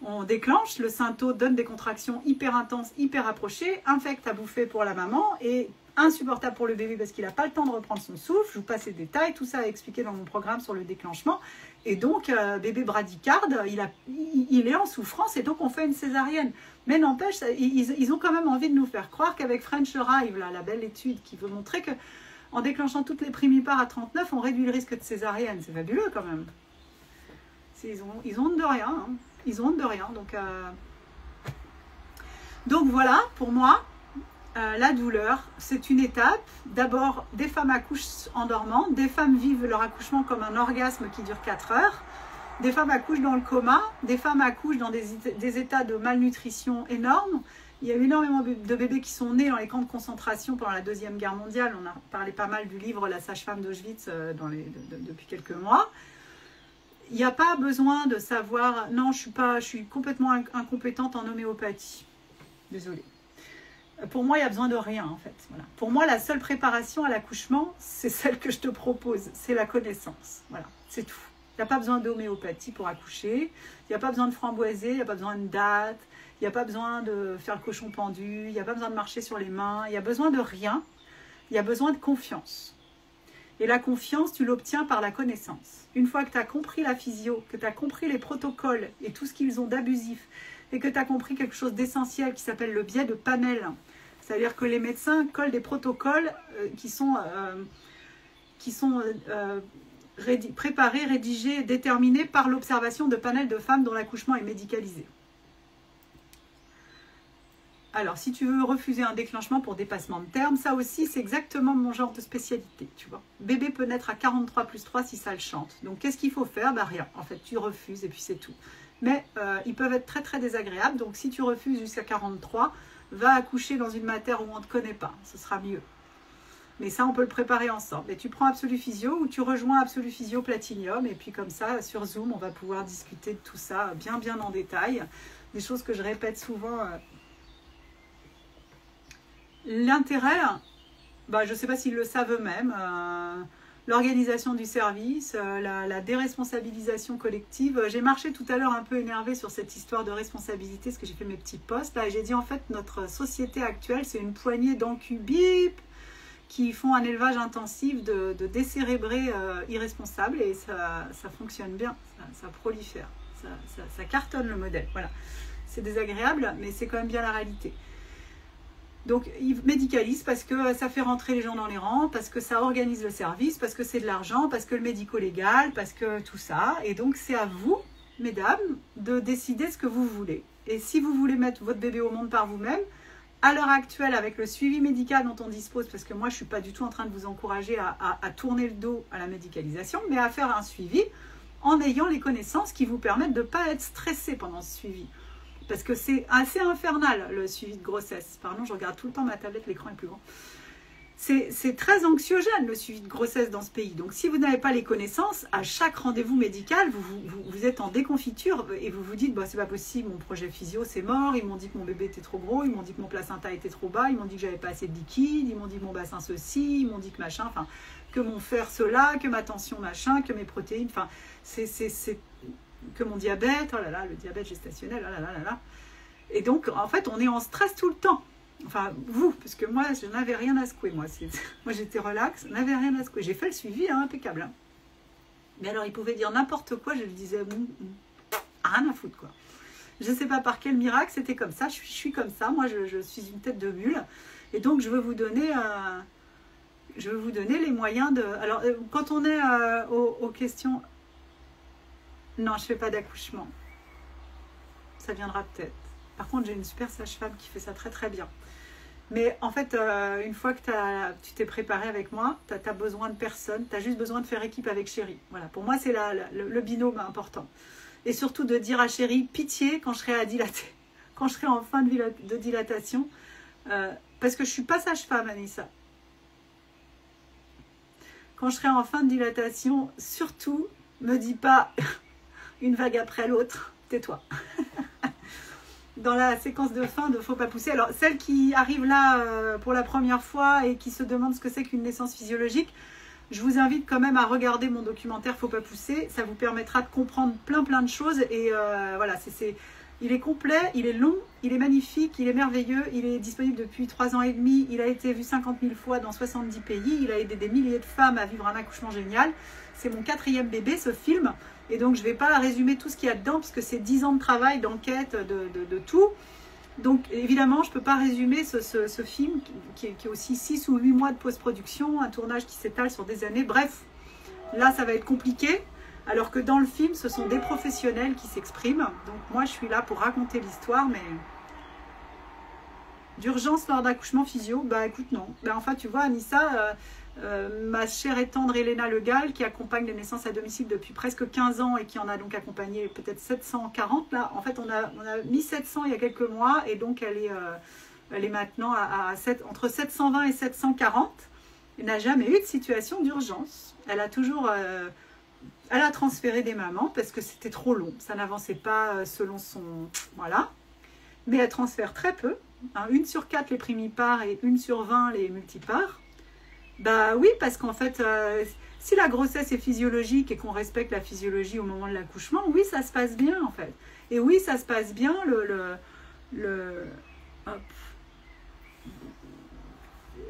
On déclenche, le Synto donne des contractions hyper intenses, hyper approchées, infecte à bouffer pour la maman et insupportable pour le bébé parce qu'il n'a pas le temps de reprendre son souffle. Je vous passe les détails, tout ça est expliqué dans mon programme sur le déclenchement. Et donc, bébé bradycarde, il est en souffrance et donc on fait une césarienne. Mais n'empêche, ils ont quand même envie de nous faire croire qu'avec French Arrive, là, la belle étude qui veut montrer qu'en déclenchant toutes les primipares à 39, on réduit le risque de césarienne. C'est fabuleux quand même. Ils ont honte de rien, hein. Ils ont honte de rien. Donc voilà, pour moi, la douleur, c'est une étape. D'abord, des femmes accouchent en dormant. Des femmes vivent leur accouchement comme un orgasme qui dure 4 heures. Des femmes accouchent dans le coma. Des femmes accouchent dans des états de malnutrition énormes. Il y a eu énormément de bébés qui sont nés dans les camps de concentration pendant la Deuxième Guerre mondiale. On a parlé pas mal du livre La sage-femme d'Auschwitz depuis quelques mois. Il n'y a pas besoin de savoir, non, je suis complètement incompétente en homéopathie. Désolée. Pour moi, il n'y a besoin de rien, en fait. Voilà. Pour moi, la seule préparation à l'accouchement, c'est celle que je te propose. C'est la connaissance. Voilà, c'est tout. Il n'y a pas besoin d'homéopathie pour accoucher. Il n'y a pas besoin de framboiser. Il n'y a pas besoin de date. Il n'y a pas besoin de faire le cochon pendu. Il n'y a pas besoin de marcher sur les mains. Il n'y a besoin de rien. il y a besoin de confiance. Et la confiance, tu l'obtiens par la connaissance. Une fois que tu as compris la physio, que tu as compris les protocoles et tout ce qu'ils ont d'abusif, et que tu as compris quelque chose d'essentiel qui s'appelle le biais de Panel, c'est-à-dire que les médecins collent des protocoles qui sont préparés, rédigés, déterminés par l'observation de panels de femmes dont l'accouchement est médicalisé. Alors, si tu veux refuser un déclenchement pour dépassement de terme, ça aussi, c'est exactement mon genre de spécialité, tu vois. Bébé peut naître à 43 plus 3 si ça le chante. Donc, qu'est-ce qu'il faut faire? Bah, rien. En fait, tu refuses et puis c'est tout. Mais ils peuvent être très, très désagréables. Donc, si tu refuses jusqu'à 43, va accoucher dans une mater où on ne te connaît pas. Ce sera mieux. Mais ça, on peut le préparer ensemble. Et tu prends Absolu Physio ou tu rejoins Absolu Physio Platinium. Et puis, comme ça, sur Zoom, on va pouvoir discuter de tout ça bien, bien en détail. Des choses que je répète souvent... L'intérêt, bah, je ne sais pas s'ils le savent eux-mêmes, l'organisation du service, la déresponsabilisation collective. J'ai marché tout à l'heure un peu énervée sur cette histoire de responsabilité, parce que j'ai fait mes petits posts. Là, et j'ai dit en fait, notre société actuelle, c'est une poignée d'encubip qui font un élevage intensif de décérébrés irresponsables et ça fonctionne bien, ça prolifère, ça cartonne le modèle. Voilà. C'est désagréable, mais c'est quand même bien la réalité. Donc, ils médicalisent parce que ça fait rentrer les gens dans les rangs, parce que ça organise le service, parce que c'est de l'argent, parce que le médico-légal, parce que tout ça. Et donc, c'est à vous, mesdames, de décider ce que vous voulez. Et si vous voulez mettre votre bébé au monde par vous-même, à l'heure actuelle, avec le suivi médical dont on dispose, parce que moi, je ne suis pas du tout en train de vous encourager à tourner le dos à la médicalisation, mais à faire un suivi en ayant les connaissances qui vous permettent de ne pas être stressé pendant ce suivi. Parce que c'est assez infernal, le suivi de grossesse. Pardon, je regarde tout le temps ma tablette, l'écran est plus grand. C'est très anxiogène, le suivi de grossesse dans ce pays. Donc, si vous n'avez pas les connaissances, à chaque rendez-vous médical, vous êtes en déconfiture et vous vous dites, bah, c'est pas possible, mon projet physio, c'est mort. Ils m'ont dit que mon bébé était trop gros, ils m'ont dit que mon placenta était trop bas, ils m'ont dit que j'avais pas assez de liquide, ils m'ont dit que mon bassin ceci, ils m'ont dit que machin, enfin, que mon fer cela, que ma tension machin, que mes protéines, enfin, que mon diabète, oh là là, le diabète gestationnel, oh là là là là. Et donc, en fait, on est en stress tout le temps. Enfin, vous, parce que moi, je n'avais rien à secouer, moi. Moi, j'étais relax, je n'avais rien à secouer. J'ai fait le suivi, hein, impeccable. Hein. Mais alors, il pouvait dire n'importe quoi, je lui disais, rien à foutre, quoi. Je ne sais pas par quel miracle, c'était comme ça. Je suis comme ça, moi, je suis une tête de mule. Et donc, je veux vous donner les moyens de... Alors, quand on est aux questions... Non, je ne fais pas d'accouchement. Ça viendra peut-être. Par contre, j'ai une super sage-femme qui fait ça très très bien. Mais en fait, une fois que tu t'es préparé avec moi, tu n'as besoin de personne. Tu as juste besoin de faire équipe avec Chérie. Voilà, pour moi, c'est le binôme important. Et surtout de dire à Chérie, pitié quand je serai à dilater. Quand je serai en fin de dilatation. Parce que je ne suis pas sage-femme, Anissa. Quand je serai en fin de dilatation, surtout, me dis pas... une vague après l'autre, tais-toi. Dans la séquence de fin de Faut pas pousser. Alors, celles qui arrivent là pour la première fois et qui se demandent ce que c'est qu'une naissance physiologique, je vous invite quand même à regarder mon documentaire Faut pas pousser. Ça vous permettra de comprendre plein de choses. Et voilà, il est complet, il est long, il est magnifique, il est merveilleux. Il est disponible depuis 3 ans et demi. Il a été vu 50 000 fois dans 70 pays. Il a aidé des milliers de femmes à vivre un accouchement génial. C'est mon 4e bébé, ce film. Et donc, je ne vais pas résumer tout ce qu'il y a dedans, puisque c'est 10 ans de travail, d'enquête, de tout. Donc, évidemment, je ne peux pas résumer ce film, qui est aussi 6 ou 8 mois de post-production, un tournage qui s'étale sur des années. Bref, là, ça va être compliqué, alors que dans le film, ce sont des professionnels qui s'expriment. Donc, moi, je suis là pour raconter l'histoire, mais... D'urgence lors d'accouchement physio, bah écoute, non. Ben, enfin, tu vois, Anissa... ma chère et tendre Elena Legal qui accompagne les naissances à domicile depuis presque 15 ans et qui en a donc accompagné peut-être 740 là. En fait on a mis 700 il y a quelques mois et donc elle est maintenant entre 720 et 740. Elle n'a jamais eu de situation d'urgence. Elle a toujours elle a transféré des mamans parce que c'était trop long, ça n'avançait pas selon son... Voilà. Mais elle transfère très peu, hein, 1 sur 4 les primipares et 1 sur 20 les multipares. Bah oui, parce qu'en fait, si la grossesse est physiologique et qu'on respecte la physiologie au moment de l'accouchement, oui, ça se passe bien en fait. Et oui, ça se passe bien,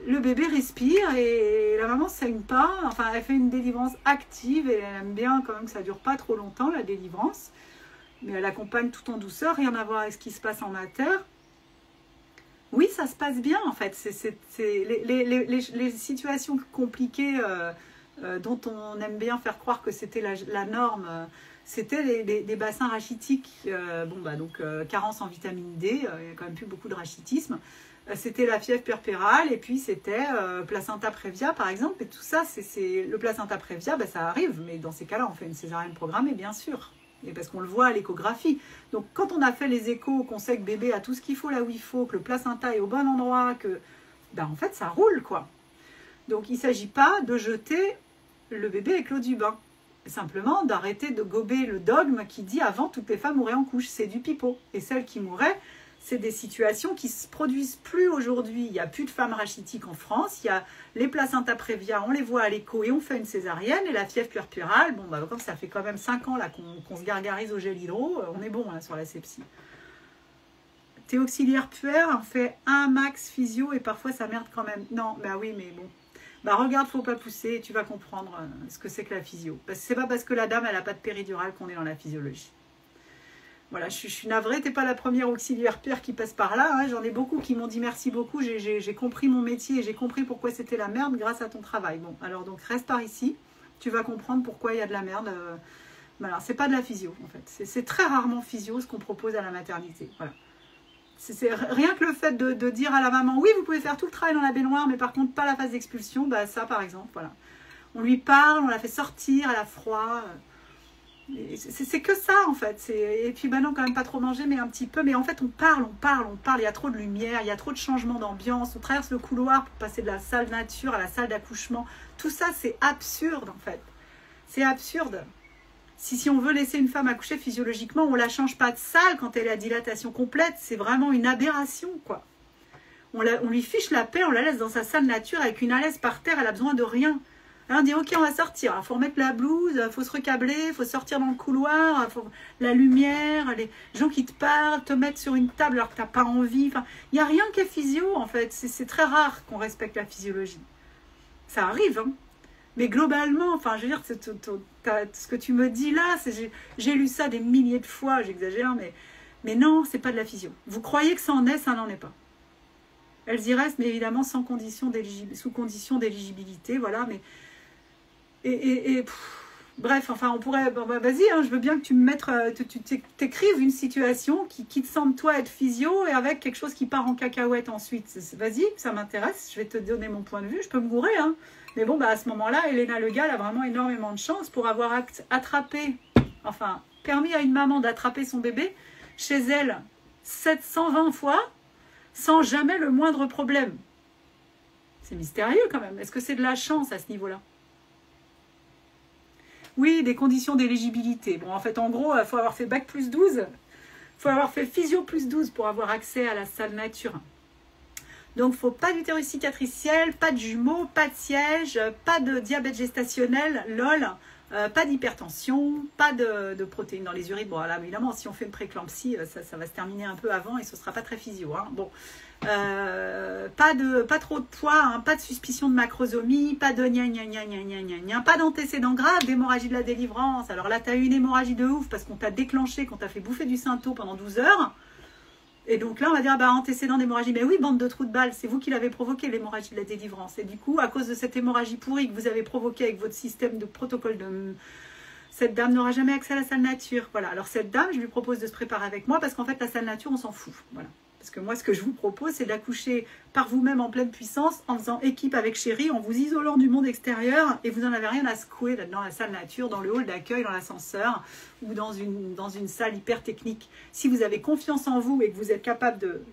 le bébé respire et la maman ne saigne pas. Enfin, elle fait une délivrance active et elle aime bien quand même que ça ne dure pas trop longtemps, la délivrance. Mais elle accompagne tout en douceur, rien à voir avec ce qui se passe en mater. Oui, ça se passe bien en fait. Les situations compliquées dont on aime bien faire croire que c'était la norme, c'était des bassins rachitiques. Donc carence en vitamine D, il n'y a quand même plus beaucoup de rachitisme. C'était la fièvre puerpérale et puis c'était placenta prévia par exemple. Et tout ça, le placenta prévia, ça arrive. Mais dans ces cas-là, on fait une césarienne programmée, bien sûr. Et parce qu'on le voit à l'échographie. Donc quand on a fait les échos, qu'on sait que bébé a tout ce qu'il faut là où il faut, que le placenta est au bon endroit, que en fait ça roule quoi. Donc il ne s'agit pas de jeter le bébé avec l'eau du bain. Simplement d'arrêter de gober le dogme qui dit avant toutes les femmes mouraient en couche. C'est du pipeau. Et celles qui mouraient, c'est des situations qui ne se produisent plus aujourd'hui. Il n'y a plus de femmes rachitiques en France. Il y a les placentas prévia, on les voit à l'écho et on fait une césarienne. Et la fièvre puerpérale, comme ça fait quand même 5 ans qu'on se gargarise au gel hydro, on est bon là, sur la sepsie. T'es auxiliaire puère, on fait un max physio et parfois ça merde quand même. Non, oui, mais bon. Regarde, faut pas pousser et tu vas comprendre ce que c'est que la physio. C'est pas parce que la dame, elle n'a pas de péridurale qu'on est dans la physiologie. Voilà, je suis navrée, t'es pas la première auxiliaire puère qui passe par là. Hein. J'en ai beaucoup qui m'ont dit merci beaucoup, j'ai compris mon métier et j'ai compris pourquoi c'était la merde grâce à ton travail. Bon, alors donc reste par ici, tu vas comprendre pourquoi il y a de la merde. Voilà, c'est pas de la physio en fait. C'est très rarement physio ce qu'on propose à la maternité. Voilà. C'est rien que le fait de dire à la maman, oui, vous pouvez faire tout le travail dans la baignoire, mais par contre pas la phase d'expulsion, ça par exemple, voilà. On lui parle, on la fait sortir, elle a froid. C'est que ça en fait. Et puis non, quand même pas trop manger, mais un petit peu. Mais en fait, on parle. Il y a trop de lumière, il y a trop de changements d'ambiance. On traverse le couloir pour passer de la salle nature à la salle d'accouchement. Tout ça, c'est absurde en fait. C'est absurde. Si on veut laisser une femme accoucher physiologiquement, on ne la change pas de salle quand elle est à dilatation complète. C'est vraiment une aberration, quoi. On lui fiche la paix, on la laisse dans sa salle nature avec une alaise par terre, elle a besoin de rien. Là, on dit, ok, on va sortir. Il faut remettre la blouse, il faut se recabler, il faut sortir dans le couloir, la lumière, les gens qui te parlent, te mettre sur une table alors que tu n'as pas envie. Enfin, il n'y a rien qui est physio, en fait. C'est très rare qu'on respecte la physiologie. Ça arrive, hein. Mais globalement, enfin, je veux dire, ce que tu me dis là, j'ai lu ça des milliers de fois, j'exagère, mais non, c'est pas de la physio. Vous croyez que ça en est, ça n'en est pas. Elles y restent, mais évidemment sous condition d'éligibilité, voilà. Mais bref, enfin, on pourrait, vas-y, hein, je veux bien que tu me mettes, tu t'écrives une situation qui te semble toi être physio et avec quelque chose qui part en cacahuète ensuite. Vas-y, ça m'intéresse, je vais te donner mon point de vue, je peux me gourer, hein. Mais bon, à ce moment-là, Elena Le Gall a vraiment énormément de chance pour avoir permis à une maman d'attraper son bébé chez elle 720 fois sans jamais le moindre problème. C'est mystérieux quand même. Est-ce que c'est de la chance à ce niveau-là? Oui, des conditions d'éligibilité. Bon, en fait, en gros, il faut avoir fait bac plus 12. Il faut avoir fait physio plus 12 pour avoir accès à la salle nature. Donc, il ne faut pas d'utérus cicatriciel, pas de jumeaux, pas de siège, pas de diabète gestationnel, lol, pas d'hypertension, pas de protéines dans les urines. Bon, là, évidemment, si on fait une préclampsie, ça va se terminer un peu avant et ce ne sera pas très physio. Hein. Bon, pas trop de poids, hein, pas de suspicion de macrosomie, pas de gna, pas d'antécédents graves d'hémorragie de la délivrance. Alors là, tu as eu une hémorragie de ouf parce qu'on t'a déclenché, qu'on t'a fait bouffer du Synto pendant 12 heures. Et donc là, on va dire, antécédent d'hémorragie. Mais oui, bande de trous de balles, c'est vous qui l'avez provoqué, l'hémorragie de la délivrance. Et du coup, à cause de cette hémorragie pourrie que vous avez provoquée avec votre système de protocole cette dame n'aura jamais accès à la salle nature. Voilà. Alors cette dame, je lui propose de se préparer avec moi parce qu'en fait, la salle nature, on s'en fout. Voilà. Parce que moi, ce que je vous propose, c'est d'accoucher par vous-même en pleine puissance, en faisant équipe avec chérie, en vous isolant du monde extérieur, et vous n'en avez rien à secouer là, dans la salle nature, dans le hall d'accueil, dans l'ascenseur, ou dans une salle hyper technique. Si vous avez confiance en vous et que vous êtes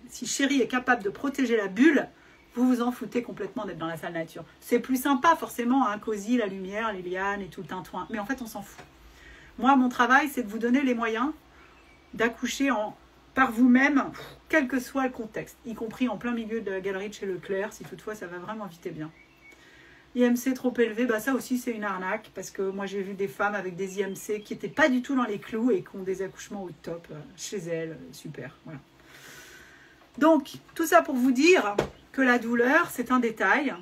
si chérie est capable de protéger la bulle, vous vous en foutez complètement d'être dans la salle nature. C'est plus sympa, forcément, hein, cosy, la lumière, les lianes et tout le tintouin. Mais en fait, on s'en fout. Moi, mon travail, c'est de vous donner les moyens d'accoucher par vous-même, quel que soit le contexte, y compris en plein milieu de la galerie de chez Leclerc, si toutefois ça va vraiment vite et bien. IMC trop élevé, ça aussi c'est une arnaque, parce que moi j'ai vu des femmes avec des IMC qui n'étaient pas du tout dans les clous et qui ont des accouchements au top chez elles, super, voilà. Donc, tout ça pour vous dire que la douleur, c'est un détail.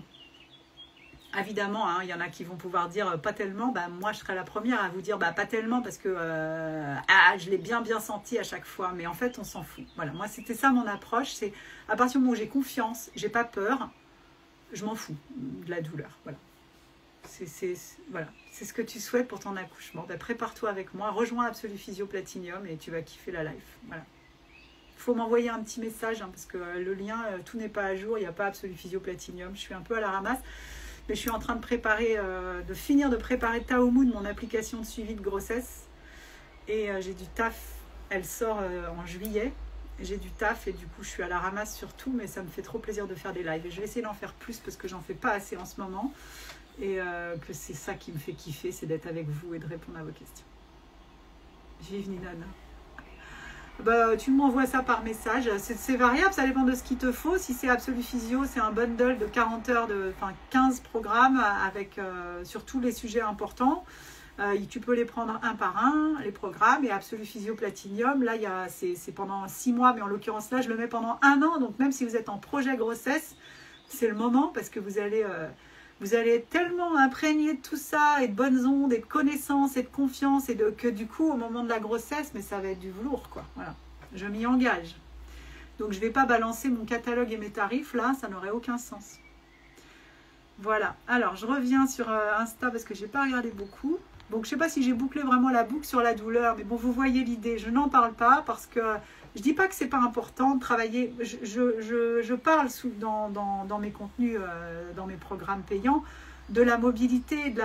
Évidemment, hein, il y en a qui vont pouvoir dire pas tellement. Bah, moi, je serai la première à vous dire pas tellement parce que je l'ai bien senti à chaque fois. Mais en fait, on s'en fout. Voilà, moi, c'était ça mon approche. C'est à partir du moment où j'ai confiance, j'ai pas peur, je m'en fous de la douleur. Voilà. Voilà. C'est ce que tu souhaites pour ton accouchement. Bah, prépare-toi avec moi, rejoins Absolue Physio Platinium et tu vas kiffer la life. Voilà. Il faut m'envoyer un petit message hein, parce que le lien, tout n'est pas à jour. Il n'y a pas Absolue Physio Platinium. Je suis un peu à la ramasse. Mais je suis en train de préparer, de finir de préparer Tao Moon, mon application de suivi de grossesse. Et j'ai du taf. Elle sort en juillet. J'ai du taf et du coup, je suis à la ramasse sur tout. Mais ça me fait trop plaisir de faire des lives. Et je vais essayer d'en faire plus parce que j'en fais pas assez en ce moment. Et que c'est ça qui me fait kiffer, c'est d'être avec vous et de répondre à vos questions. Vive Ninone. Bah, tu m'envoies ça par message. C'est variable, ça dépend de ce qu'il te faut. Si c'est Absolue Physio, c'est un bundle de 40 heures, 15 programmes avec sur tous les sujets importants. Tu peux les prendre un par un, les programmes. Et Absolue Physio Platinium, là, c'est pendant 6 mois, mais en l'occurrence, là, je le mets pendant 1 an. Donc, même si vous êtes en projet grossesse, c'est le moment parce que vous allez être tellement imprégné de tout ça, et de bonnes ondes, et de connaissances, et de confiance, et que du coup, au moment de la grossesse, mais ça va être du velours, quoi. Voilà. Je m'y engage. Donc, je ne vais pas balancer mon catalogue et mes tarifs, là, ça n'aurait aucun sens. Voilà. Alors, je reviens sur Insta, parce que je n'ai pas regardé beaucoup. Donc, je ne sais pas si j'ai bouclé vraiment la boucle sur la douleur, mais bon, vous voyez l'idée. Je n'en parle pas, parce que je ne dis pas que ce n'est pas important de travailler. Je parle dans mes contenus, dans mes programmes payants, de la mobilité, de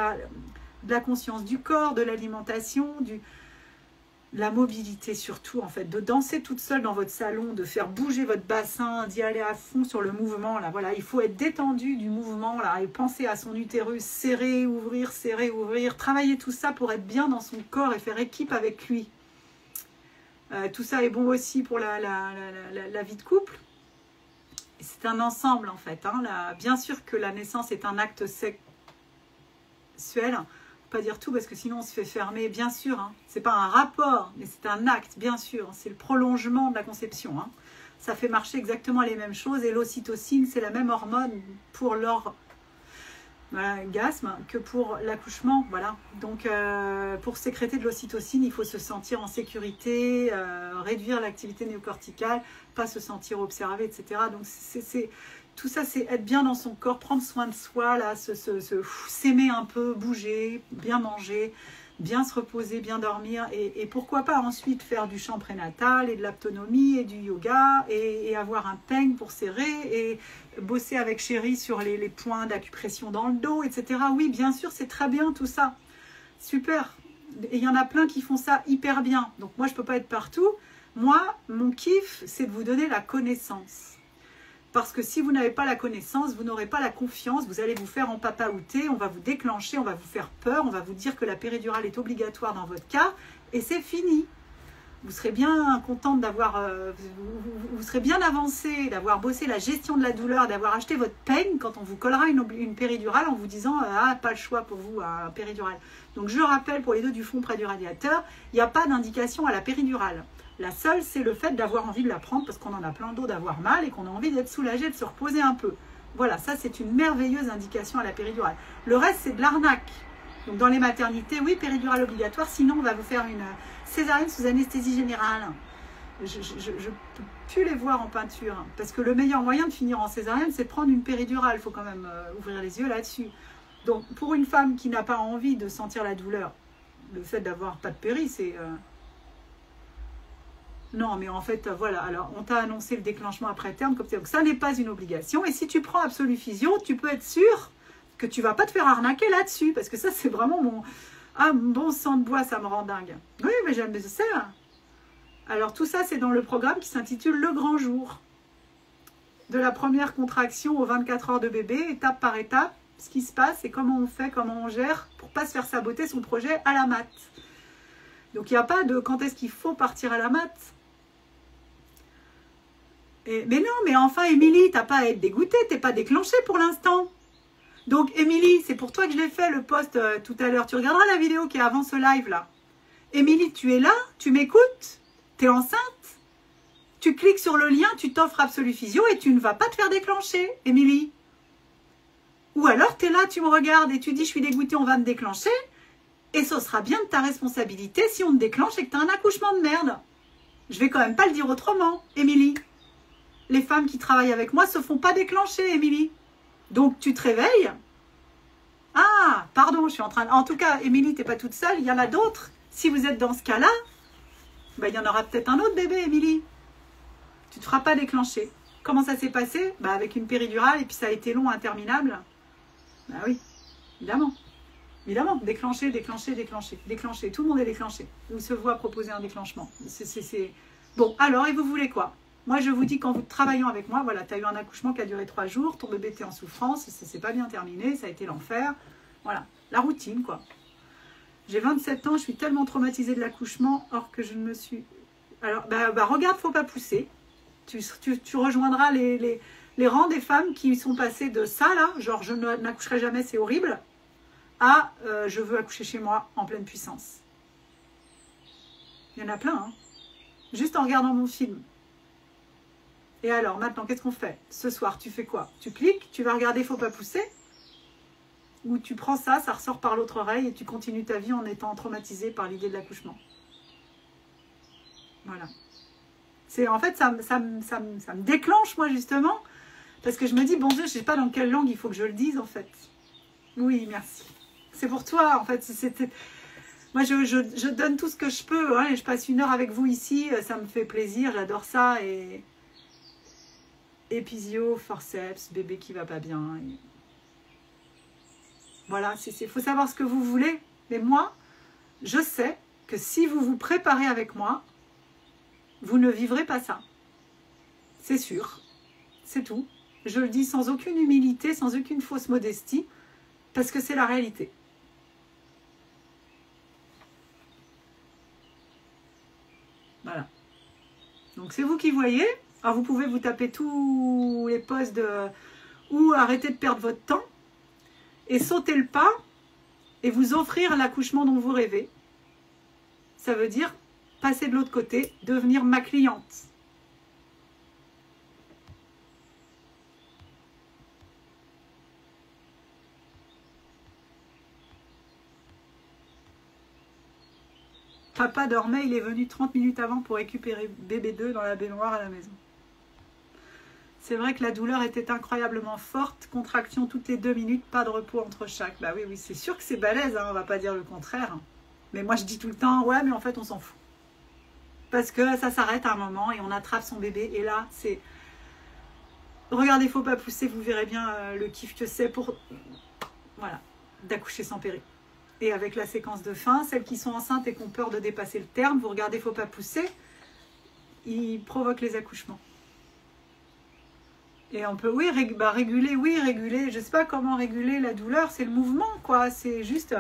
la conscience du corps, de l'alimentation, de la mobilité surtout, en fait, de danser toute seule dans votre salon, de faire bouger votre bassin, d'y aller à fond sur le mouvement. Là, voilà, il faut être détendu du mouvement là, et penser à son utérus, serrer, ouvrir, travailler tout ça pour être bien dans son corps et faire équipe avec lui. Tout ça est bon aussi pour la vie de couple. C'est un ensemble en fait. Hein. Bien sûr que la naissance est un acte sexuel. Pas dire tout parce que sinon on se fait fermer. Bien sûr, hein. C'est pas un rapport, mais c'est un acte, bien sûr. C'est le prolongement de la conception. Hein. Ça fait marcher exactement les mêmes choses. Et l'ocytocine, c'est la même hormone pour l'orgasme que pour l'accouchement. Voilà. Donc, pour sécréter de l'ocytocine, il faut se sentir en sécurité, réduire l'activité néocorticale, pas se sentir observé, etc. Donc, tout ça, c'est être bien dans son corps, prendre soin de soi, là, s'aimer un peu, bouger, bien manger, bien se reposer, bien dormir. Et pourquoi pas ensuite faire du chant prénatal et de l'autonomie et du yoga et avoir un peigne pour serrer et bosser avec chérie sur les points d'acupression dans le dos, etc. Oui, bien sûr, c'est très bien tout ça. Super. Et il y en a plein qui font ça hyper bien. Donc moi, je ne peux pas être partout. Moi, mon kiff, c'est de vous donner la connaissance. Parce que si vous n'avez pas la connaissance, vous n'aurez pas la confiance, vous allez vous faire empapaouter, on va vous déclencher, on va vous faire peur, on va vous dire que la péridurale est obligatoire dans votre cas, et c'est fini. Vous serez bien contente d'avoir, vous serez bien avancé, d'avoir bossé la gestion de la douleur, d'avoir acheté votre peigne quand on vous collera une péridurale en vous disant « Ah, pas le choix pour vous, un péridurale ». Donc je rappelle pour les deux du fond près du radiateur, il n'y a pas d'indication à la péridurale. La seule, c'est le fait d'avoir envie de la prendre parce qu'on en a plein d'eau, d'avoir mal et qu'on a envie d'être soulagé, de se reposer un peu. Voilà, ça c'est une merveilleuse indication à la péridurale. Le reste, c'est de l'arnaque. Donc dans les maternités, oui, péridurale obligatoire, sinon on va vous faire une césarienne sous anesthésie générale. Je ne peux plus les voir en peinture parce que le meilleur moyen de finir en césarienne, c'est de prendre une péridurale. Il faut quand même ouvrir les yeux là-dessus. Donc pour une femme qui n'a pas envie de sentir la douleur, le fait d'avoir pas de péri, c'est... Non, mais en fait, voilà, alors on t'a annoncé le déclenchement après terme, comme ça. Donc ça n'est pas une obligation. Et si tu prends Absolue Physio, tu peux être sûr que tu ne vas pas te faire arnaquer là-dessus. Parce que ça, c'est vraiment mon... Ah, mon bon sang de bois, ça me rend dingue. Oui, mais j'aime ça. Alors tout ça, c'est dans le programme qui s'intitule Le Grand Jour. De la première contraction aux 24 heures de bébé, étape par étape, ce qui se passe et comment on fait, comment on gère pour ne pas se faire saboter son projet à la mat. Donc il n'y a pas de quand est-ce qu'il faut partir à la mat. Mais non, mais enfin, Émilie, t'as pas à être dégoûtée, t'es pas déclenchée pour l'instant. Donc, Émilie, c'est pour toi que je l'ai fait le post tout à l'heure. Tu regarderas la vidéo qui est avant ce live-là. Émilie, tu es là, tu m'écoutes, t'es enceinte, tu cliques sur le lien, tu t'offres Absolu Physio et tu ne vas pas te faire déclencher, Émilie. Ou alors, tu es là, tu me regardes et tu dis, je suis dégoûtée, on va me déclencher. Et ce sera bien de ta responsabilité si on te déclenche et que tu as un accouchement de merde. Je vais quand même pas le dire autrement, Émilie. Les femmes qui travaillent avec moi se font pas déclencher, Émilie. Donc, tu te réveilles. Ah, pardon, je suis en train... En tout cas, Émilie, tu n'es pas toute seule, il y en a d'autres. Si vous êtes dans ce cas-là, ben, il y en aura peut-être un autre bébé, Émilie. Tu ne te feras pas déclencher. Comment ça s'est passé? Ben, avec une péridurale et puis ça a été long, interminable. Ben oui, évidemment. Évidemment, déclencher, déclencher, déclencher, déclencher. Tout le monde est déclenché. On se voit proposer un déclenchement. Bon, alors, et vous voulez quoi? Moi, je vous dis, qu'en vous travaillant avec moi, voilà, tu as eu un accouchement qui a duré 3 jours, ton bébé était en souffrance, ça s'est pas bien terminé, ça a été l'enfer. Voilà, la routine, quoi. J'ai 27 ans, je suis tellement traumatisée de l'accouchement, or que je ne me suis... Alors, regarde, faut pas pousser. Tu rejoindras les rangs des femmes qui sont passées de ça, là, genre je n'accoucherai jamais, c'est horrible, à je veux accoucher chez moi en pleine puissance. Il y en a plein, hein. Juste en regardant mon film. Et alors, maintenant, qu'est-ce qu'on fait? Ce soir, tu fais quoi? Tu cliques, tu vas regarder Faut pas pousser? Ou tu prends ça, ça ressort par l'autre oreille et tu continues ta vie en étant traumatisé par l'idée de l'accouchement. Voilà. En fait, ça me déclenche, moi, justement, parce que je me dis, bon Dieu, je ne sais pas dans quelle langue il faut que je le dise, en fait. Oui, merci. C'est pour toi, en fait. Moi, je donne tout ce que je peux. Hein, et je passe 1 heure avec vous ici, ça me fait plaisir, j'adore ça. Et épisio, forceps, bébé qui va pas bien. Et... Voilà, il faut savoir ce que vous voulez. Mais moi, je sais que si vous vous préparez avec moi, vous ne vivrez pas ça. C'est sûr. C'est tout. Je le dis sans aucune humilité, sans aucune fausse modestie, parce que c'est la réalité. Voilà. Donc c'est vous qui voyez. Alors vous pouvez vous taper tous les posts ou arrêter de perdre votre temps et sauter le pas et vous offrir l'accouchement dont vous rêvez. Ça veut dire passer de l'autre côté, devenir ma cliente. Papa dormait, il est venu 30 minutes avant pour récupérer bébé 2 dans la baignoire à la maison. C'est vrai que la douleur était incroyablement forte, contraction toutes les 2 minutes, pas de repos entre chaque. Bah oui, c'est sûr que c'est balèze, hein, on va pas dire le contraire. Mais moi je dis tout le temps, ouais, mais en fait on s'en fout. Parce que ça s'arrête à un moment et on attrape son bébé. Et là, c'est... Regardez, faut pas pousser, vous verrez bien le kiff que c'est pour... Voilà, d'accoucher sans péri. Et avec la séquence de fin, celles qui sont enceintes et qui ont peur de dépasser le terme, vous regardez, faut pas pousser, ils provoquent les accouchements. Et on peut, réguler, je sais pas comment réguler la douleur, c'est le mouvement, quoi, c'est juste,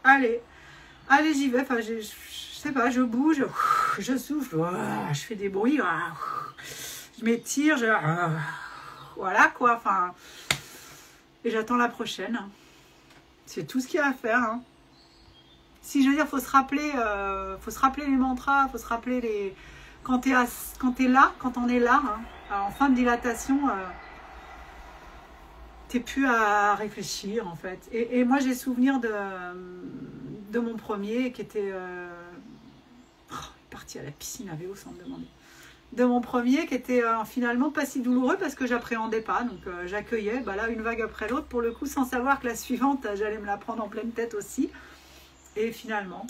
allez, j'y vais, enfin, je sais pas, je bouge, je souffle, je fais des bruits, je m'étire, voilà, quoi, enfin, et j'attends la prochaine. C'est tout ce qu'il y a à faire, hein. Si je veux dire, faut se rappeler les mantras, faut se rappeler les... Quand on est là, hein, en fin de dilatation, t'es plus à réfléchir en fait. Et moi j'ai souvenir de mon premier qui était parti à la piscine à vélo sans me demander. De mon premier qui était finalement pas si douloureux parce que j'appréhendais pas, donc j'accueillais là une vague après l'autre pour le coup sans savoir que la suivante j'allais me la prendre en pleine tête aussi. Et finalement,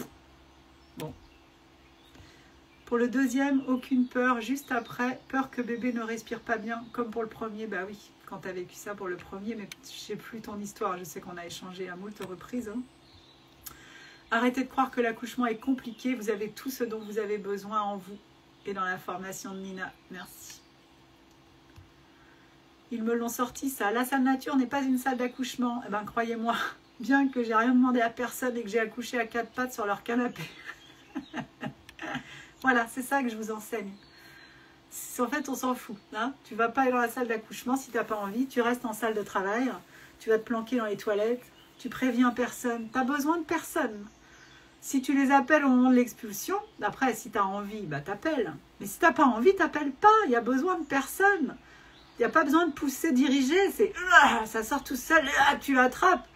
bon. Pour le deuxième, aucune peur. Juste après, peur que bébé ne respire pas bien, comme pour le premier. Bah oui, quand tu as vécu ça pour le premier, mais je sais plus ton histoire. Je sais qu'on a échangé à moult reprises. Hein. Arrêtez de croire que l'accouchement est compliqué. Vous avez tout ce dont vous avez besoin en vous et dans la formation de Nina. Merci. Ils me l'ont sorti, ça. La salle nature n'est pas une salle d'accouchement. Eh ben, croyez-moi, bien que j'ai rien demandé à personne et que j'ai accouché à 4 pattes sur leur canapé. Voilà, c'est ça que je vous enseigne. En fait, on s'en fout. Hein, tu ne vas pas aller dans la salle d'accouchement si tu n'as pas envie. Tu restes en salle de travail. Tu vas te planquer dans les toilettes. Tu préviens personne. Tu n'as besoin de personne. Si tu les appelles au moment de l'expulsion, après, si tu as envie, bah t'appelles. Mais si tu n'as pas envie, t'appelles pas. Il y a besoin de personne. Il n'y a pas besoin de pousser, diriger. C'est ça sort tout seul, tu l'attrapes.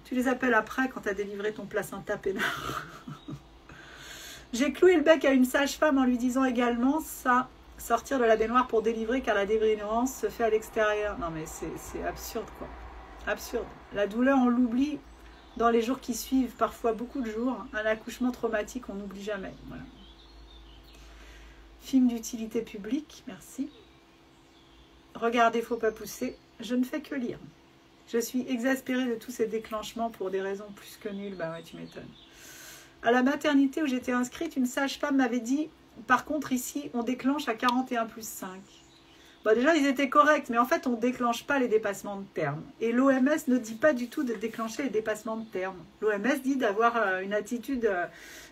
Tu les appelles après quand tu as délivré ton placenta peinard. J'ai cloué le bec à une sage-femme en lui disant également ça, sortir de la baignoire pour délivrer car la délivrance se fait à l'extérieur. Non mais c'est absurde quoi. Absurde. La douleur, on l'oublie dans les jours qui suivent, parfois beaucoup de jours. Un accouchement traumatique, on n'oublie jamais. Voilà. Film d'utilité publique, merci. Regardez, faut pas pousser. Je ne fais que lire. Je suis exaspérée de tous ces déclenchements pour des raisons plus que nulles. Bah ouais, tu m'étonnes. À la maternité où j'étais inscrite, une sage-femme m'avait dit, par contre ici, on déclenche à 41 plus 5. Bon, déjà, ils étaient corrects, mais en fait, on ne déclenche pas les dépassements de terme. Et l'OMS ne dit pas du tout de déclencher les dépassements de terme. L'OMS dit d'avoir une attitude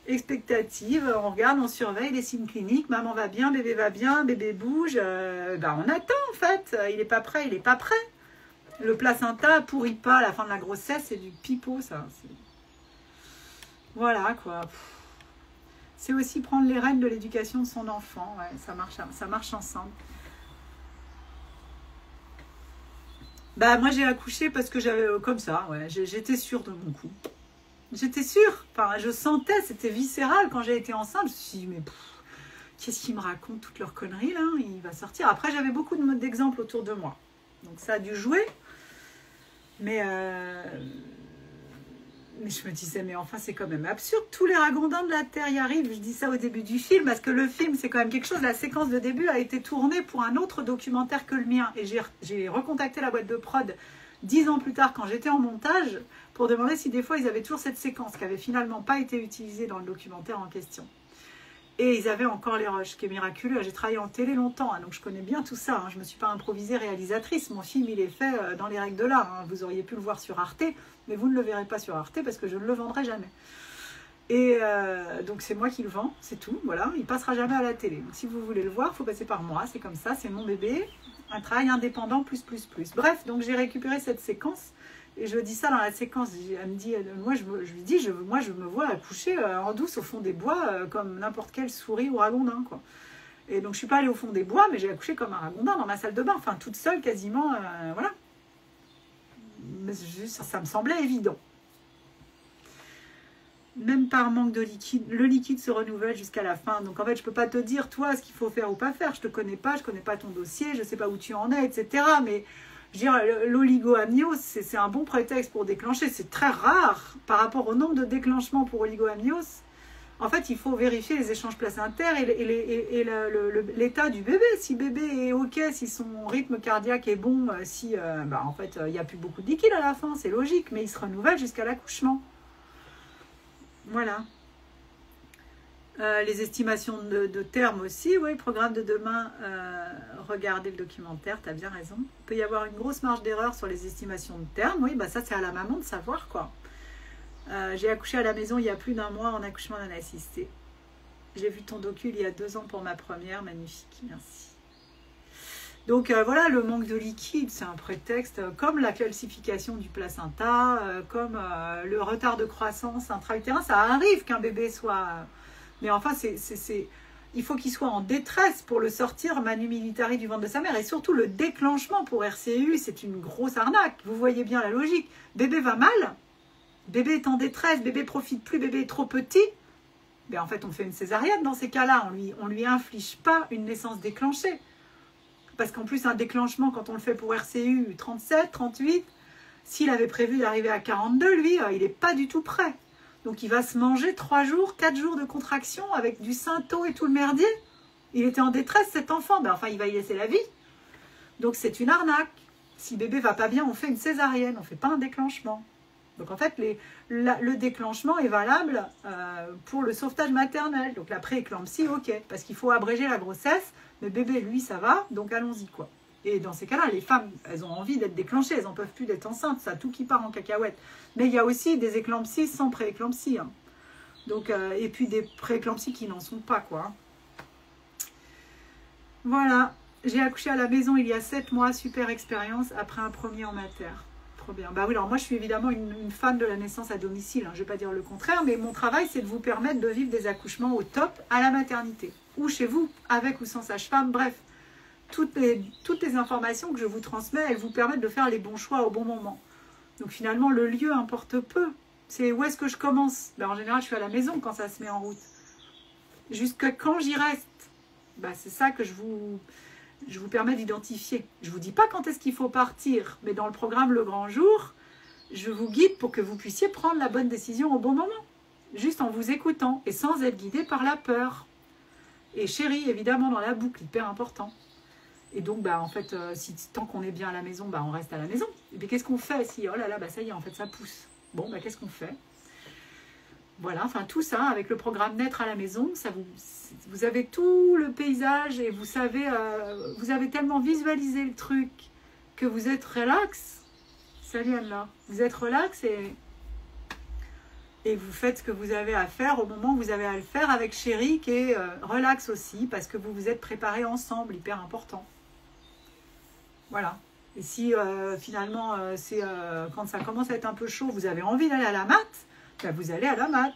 expectative. On regarde, on surveille les signes cliniques. Maman va bien, bébé bouge. On attend, en fait. Il n'est pas prêt, il n'est pas prêt. Le placenta pourrit pas à la fin de la grossesse, c'est du pipeau, ça. Voilà, quoi. C'est aussi prendre les rênes de l'éducation de son enfant. Ouais, ça marche ensemble. Bah, moi, j'ai accouché parce que j'avais comme ça, ouais. J'étais sûre de mon coup. J'étais sûre. Enfin, je sentais, c'était viscéral quand j'ai été enceinte. Je me suis dit, mais qu'est-ce qu'ils me racontent toutes leurs conneries, là? Il va sortir. Après, j'avais beaucoup d'exemples autour de moi. Donc, ça a dû jouer. Mais je me disais, mais enfin, c'est quand même absurde. Tous les ragondins de la Terre y arrivent. Je dis ça au début du film, parce que le film, c'est quand même quelque chose. La séquence de début a été tournée pour un autre documentaire que le mien. Et j'ai recontacté la boîte de prod 10 ans plus tard, quand j'étais en montage, pour demander si des fois, ils avaient toujours cette séquence qui n'avait finalement pas été utilisée dans le documentaire en question. Et ils avaient encore les rushs, ce qui est miraculeux. J'ai travaillé en télé longtemps, hein, donc je connais bien tout ça. Hein. Je ne me suis pas improvisée réalisatrice. Mon film, il est fait dans les règles de l'art. Hein. Vous auriez pu le voir sur Arte, mais vous ne le verrez pas sur Arte parce que je ne le vendrai jamais. Et donc, c'est moi qui le vends, c'est tout. Voilà, il ne passera jamais à la télé. Donc, si vous voulez le voir, il faut passer par moi. C'est comme ça, c'est mon bébé. Un travail indépendant, plus. Bref, donc j'ai récupéré cette séquence. Et je dis ça dans la séquence. Elle me dit, moi je lui dis, je me vois accoucher en douce au fond des bois comme n'importe quelle souris ou ragondin, quoi. Et donc je suis pas allée au fond des bois, mais j'ai accouché comme un ragondin dans ma salle de bain, enfin toute seule quasiment, voilà. Mais juste, ça me semblait évident. Même par manque de liquide, le liquide se renouvelle jusqu'à la fin. Donc en fait, je peux pas te dire toi ce qu'il faut faire ou pas faire. Je te connais pas, je connais pas ton dossier, je sais pas où tu en es, etc. Mais je veux dire, l'oligoamniose, c'est un bon prétexte pour déclencher. C'est très rare par rapport au nombre de déclenchements pour oligoamniose. En fait, il faut vérifier les échanges placentaires et l'état du bébé. Si bébé est OK, si son rythme cardiaque est bon, si en fait, il n'y a plus beaucoup de liquide à la fin, c'est logique, mais il se renouvelle jusqu'à l'accouchement. Voilà. Les estimations de terme aussi, oui, programme de demain, regardez le documentaire, tu as bien raison. Il peut y avoir une grosse marge d'erreur sur les estimations de terme, oui, bah ça c'est à la maman de savoir quoi. J'ai accouché à la maison il y a plus d'un mois en accouchement non assisté. J'ai vu ton docu il y a 2 ans pour ma première, magnifique, merci. Donc voilà, le manque de liquide, c'est un prétexte, comme la calcification du placenta, comme le retard de croissance intra-utérin, ça arrive qu'un bébé soit... Mais enfin, il faut qu'il soit en détresse pour le sortir manu militari du ventre de sa mère. Et surtout, le déclenchement pour RCU, c'est une grosse arnaque. Vous voyez bien la logique. Bébé va mal, bébé est en détresse, bébé profite plus, bébé est trop petit. Mais en fait, on fait une césarienne dans ces cas-là. On lui inflige pas une naissance déclenchée. Parce qu'en plus, un déclenchement, quand on le fait pour RCU 37, 38, s'il avait prévu d'arriver à 42, lui, il n'est pas du tout prêt. Donc, il va se manger 3 jours, 4 jours de contraction avec du synto et tout le merdier. Il était en détresse, cet enfant. Ben, enfin, il va y laisser la vie. Donc, c'est une arnaque. Si bébé va pas bien, on fait une césarienne. On ne fait pas un déclenchement. Donc, en fait, le déclenchement est valable pour le sauvetage maternel. Donc, la pré-éclampsie, OK. Parce qu'il faut abréger la grossesse. Mais bébé, lui, ça va. Donc, allons-y, quoi. Et dans ces cas-là, les femmes, elles ont envie d'être déclenchées, elles n'en peuvent plus d'être enceintes, ça, tout qui part en cacahuète. Mais il y a aussi des éclampsies sans pré-éclampsie. Hein. Donc, et puis des pré-éclampsies qui n'en sont pas, quoi. Voilà, j'ai accouché à la maison il y a 7 mois, super expérience, après un premier en mater. trop bien. Bah oui, alors moi je suis évidemment une fan de la naissance à domicile, hein, je ne vais pas dire le contraire, mais mon travail c'est de vous permettre de vivre des accouchements au top à la maternité, ou chez vous, avec ou sans sage-femme, bref. Toutes les informations que je vous transmets, elles vous permettent de faire les bons choix au bon moment. Donc finalement, le lieu importe peu. C'est où est-ce que je commence? Ben, en général, je suis à la maison quand ça se met en route. Jusque quand j'y reste, ben, c'est ça que je vous permets d'identifier. Je ne vous dis pas quand est-ce qu'il faut partir, mais dans le programme Le Grand Jour, je vous guide pour que vous puissiez prendre la bonne décision au bon moment. Juste en vous écoutant et sans être guidé par la peur. Et chérie, évidemment, dans la boucle, hyper important. Et donc, bah, en fait, tant qu'on est bien à la maison, bah, on reste à la maison. Et puis, qu'est-ce qu'on fait si, oh là là, bah, ça y est, en fait, ça pousse. Bon, bah, qu'est-ce qu'on fait? Voilà, enfin, tout ça, avec le programme Naître à la maison, ça vous avez tout le paysage et vous savez, vous avez tellement visualisé le truc que vous êtes relax. Salut Anne-là. Vous êtes relax et vous faites ce que vous avez à faire au moment où vous avez à le faire avec chérie qui est relax aussi parce que vous vous êtes préparés ensemble, hyper important. Voilà. Et si finalement, quand ça commence à être un peu chaud, vous avez envie d'aller à la mat, ben vous allez à la mat.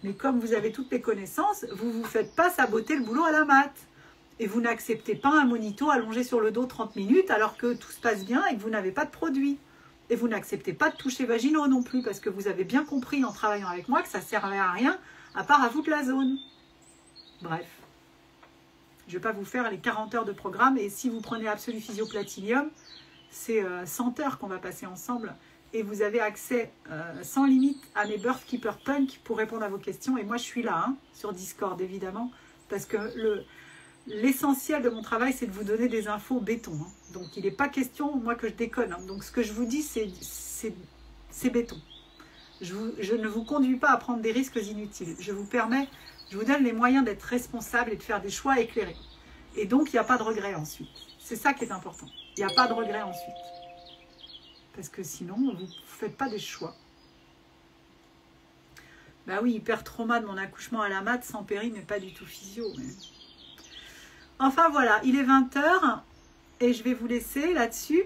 Mais comme vous avez toutes les connaissances, vous ne vous faites pas saboter le boulot à la mat. Et vous n'acceptez pas un monito allongé sur le dos 30 minutes alors que tout se passe bien et que vous n'avez pas de produit. Et vous n'acceptez pas de toucher vaginaux non plus parce que vous avez bien compris en travaillant avec moi que ça ne servait à rien à part à foutre la zone. Bref. Je ne vais pas vous faire les 40 heures de programme et si vous prenez Absolu Physio Platinium, c'est 100 heures qu'on va passer ensemble et vous avez accès sans limite à mes Birth Keeper Punk pour répondre à vos questions. Et moi, je suis là, hein, sur Discord évidemment, parce que l'essentiel de mon travail, c'est de vous donner des infos béton. Hein. Donc, il n'est pas question, moi, que je déconne. Hein. Donc, ce que je vous dis, c'est béton. Je ne vous conduis pas à prendre des risques inutiles. Je vous donne les moyens d'être responsable et de faire des choix éclairés. Et donc, il n'y a pas de regret ensuite. C'est ça qui est important. Il n'y a pas de regret ensuite. Parce que sinon, vous ne faites pas des choix. Bah oui, hyper trauma de mon accouchement à la mat, sans péri, mais pas du tout physio. Mais... Enfin voilà, il est 20h et je vais vous laisser là-dessus.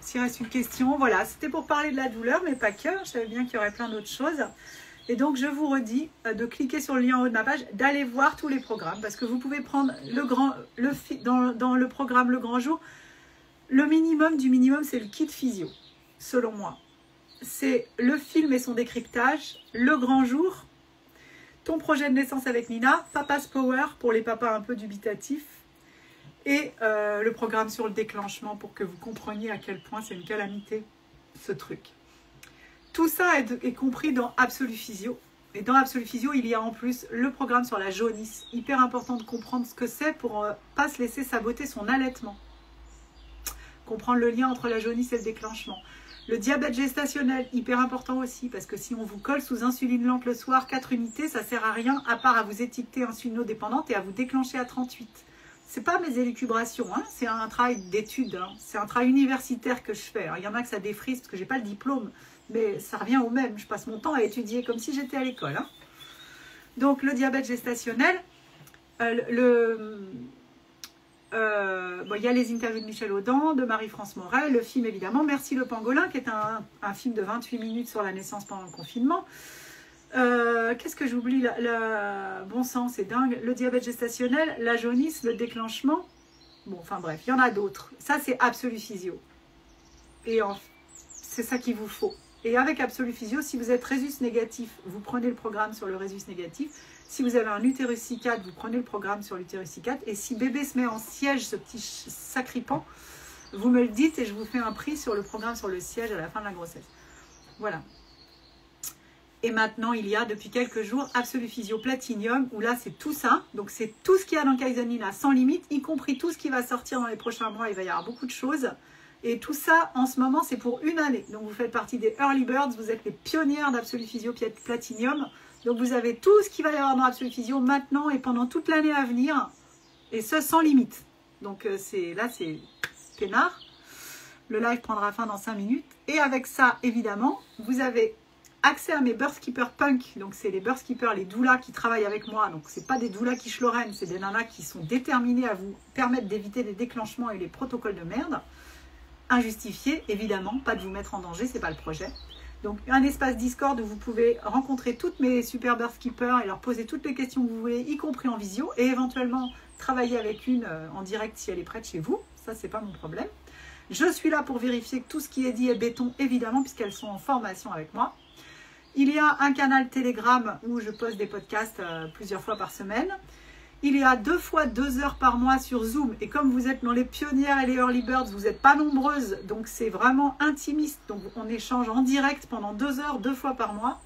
S'il reste une question, voilà, c'était pour parler de la douleur, mais pas que. Je savais bien qu'il y aurait plein d'autres choses. Et donc, je vous redis de cliquer sur le lien en haut de ma page, d'aller voir tous les programmes, parce que vous pouvez prendre dans le programme Le Grand Jour, le minimum du minimum, c'est le kit physio, selon moi. C'est le film et son décryptage, Le Grand Jour, ton projet de naissance avec Nina, Papa's Power pour les papas un peu dubitatifs, et le programme sur le déclenchement pour que vous compreniez à quel point c'est une calamité, ce truc. Tout ça est compris dans Absolu Physio. Et dans Absolu Physio, il y a en plus le programme sur la jaunisse. Hyper important de comprendre ce que c'est pour ne pas se laisser saboter son allaitement. Comprendre le lien entre la jaunisse et le déclenchement. Le diabète gestationnel, hyper important aussi, parce que si on vous colle sous insuline lente le soir, 4 unités, ça ne sert à rien, à part à vous étiqueter insulinodépendante et à vous déclencher à 38. Ce n'est pas mes élucubrations, hein, c'est un travail d'étude, hein, c'est un travail universitaire que je fais. Alors, il y en a que ça défrise parce que je n'ai pas le diplôme, mais ça revient au même. Je passe mon temps à étudier comme si j'étais à l'école. Hein. Donc, le diabète gestationnel, il y a les interviews de Michel Audin, de Marie-France Morel, le film évidemment, Merci le pangolin, qui est un film de 28 minutes sur la naissance pendant le confinement. Qu'est-ce que j'oublie? Bon sang, c'est dingue. Le diabète gestationnel, la jaunisse, le déclenchement. Bon, enfin bref, il y en a d'autres. Ça, c'est Absolu Physio. Et c'est ça qu'il vous faut. Et avec Absolu Physio, si vous êtes résus négatif, vous prenez le programme sur le résus négatif. Si vous avez un utérus C4, vous prenez le programme sur l'utérus C4. Et si bébé se met en siège, ce petit sacripant, vous me le dites et je vous fais un prix sur le programme sur le siège à la fin de la grossesse. Voilà. Et maintenant, il y a depuis quelques jours Absolu Physio Platinium, où là, c'est tout ça. Donc, c'est tout ce qu'il y a dans Kaizenina sans limite, y compris tout ce qui va sortir dans les prochains mois. Il va y avoir beaucoup de choses. Et tout ça, en ce moment, c'est pour une année. Donc, vous faites partie des Early Birds. Vous êtes les pionnières d'Absolu Physio Platinium. Donc, vous avez tout ce qu'il va y avoir dans Absolu Physio maintenant et pendant toute l'année à venir. Et ce, sans limite. Donc, là, c'est peinard. Le live prendra fin dans 5 minutes. Et avec ça, évidemment, vous avez accès à mes Birth Keeper Punk, donc c'est les Birth Keepers, les doulas qui travaillent avec moi, donc c'est pas des doulas qui chlorènent, c'est des nanas qui sont déterminées à vous permettre d'éviter les déclenchements et les protocoles de merde, injustifiés, évidemment, pas de vous mettre en danger, c'est pas le projet. Donc un espace Discord où vous pouvez rencontrer toutes mes super Birth Keepers et leur poser toutes les questions que vous voulez, y compris en visio, et éventuellement travailler avec une en direct si elle est près de chez vous, ça c'est pas mon problème. Je suis là pour vérifier que tout ce qui est dit est béton, évidemment, puisqu'elles sont en formation avec moi. Il y a un canal Telegram où je poste des podcasts plusieurs fois par semaine. Il y a 2 fois 2 heures par mois sur Zoom. Et comme vous êtes dans les pionnières et les early birds, vous n'êtes pas nombreuses. Donc c'est vraiment intimiste. Donc on échange en direct pendant 2 heures, 2 fois par mois.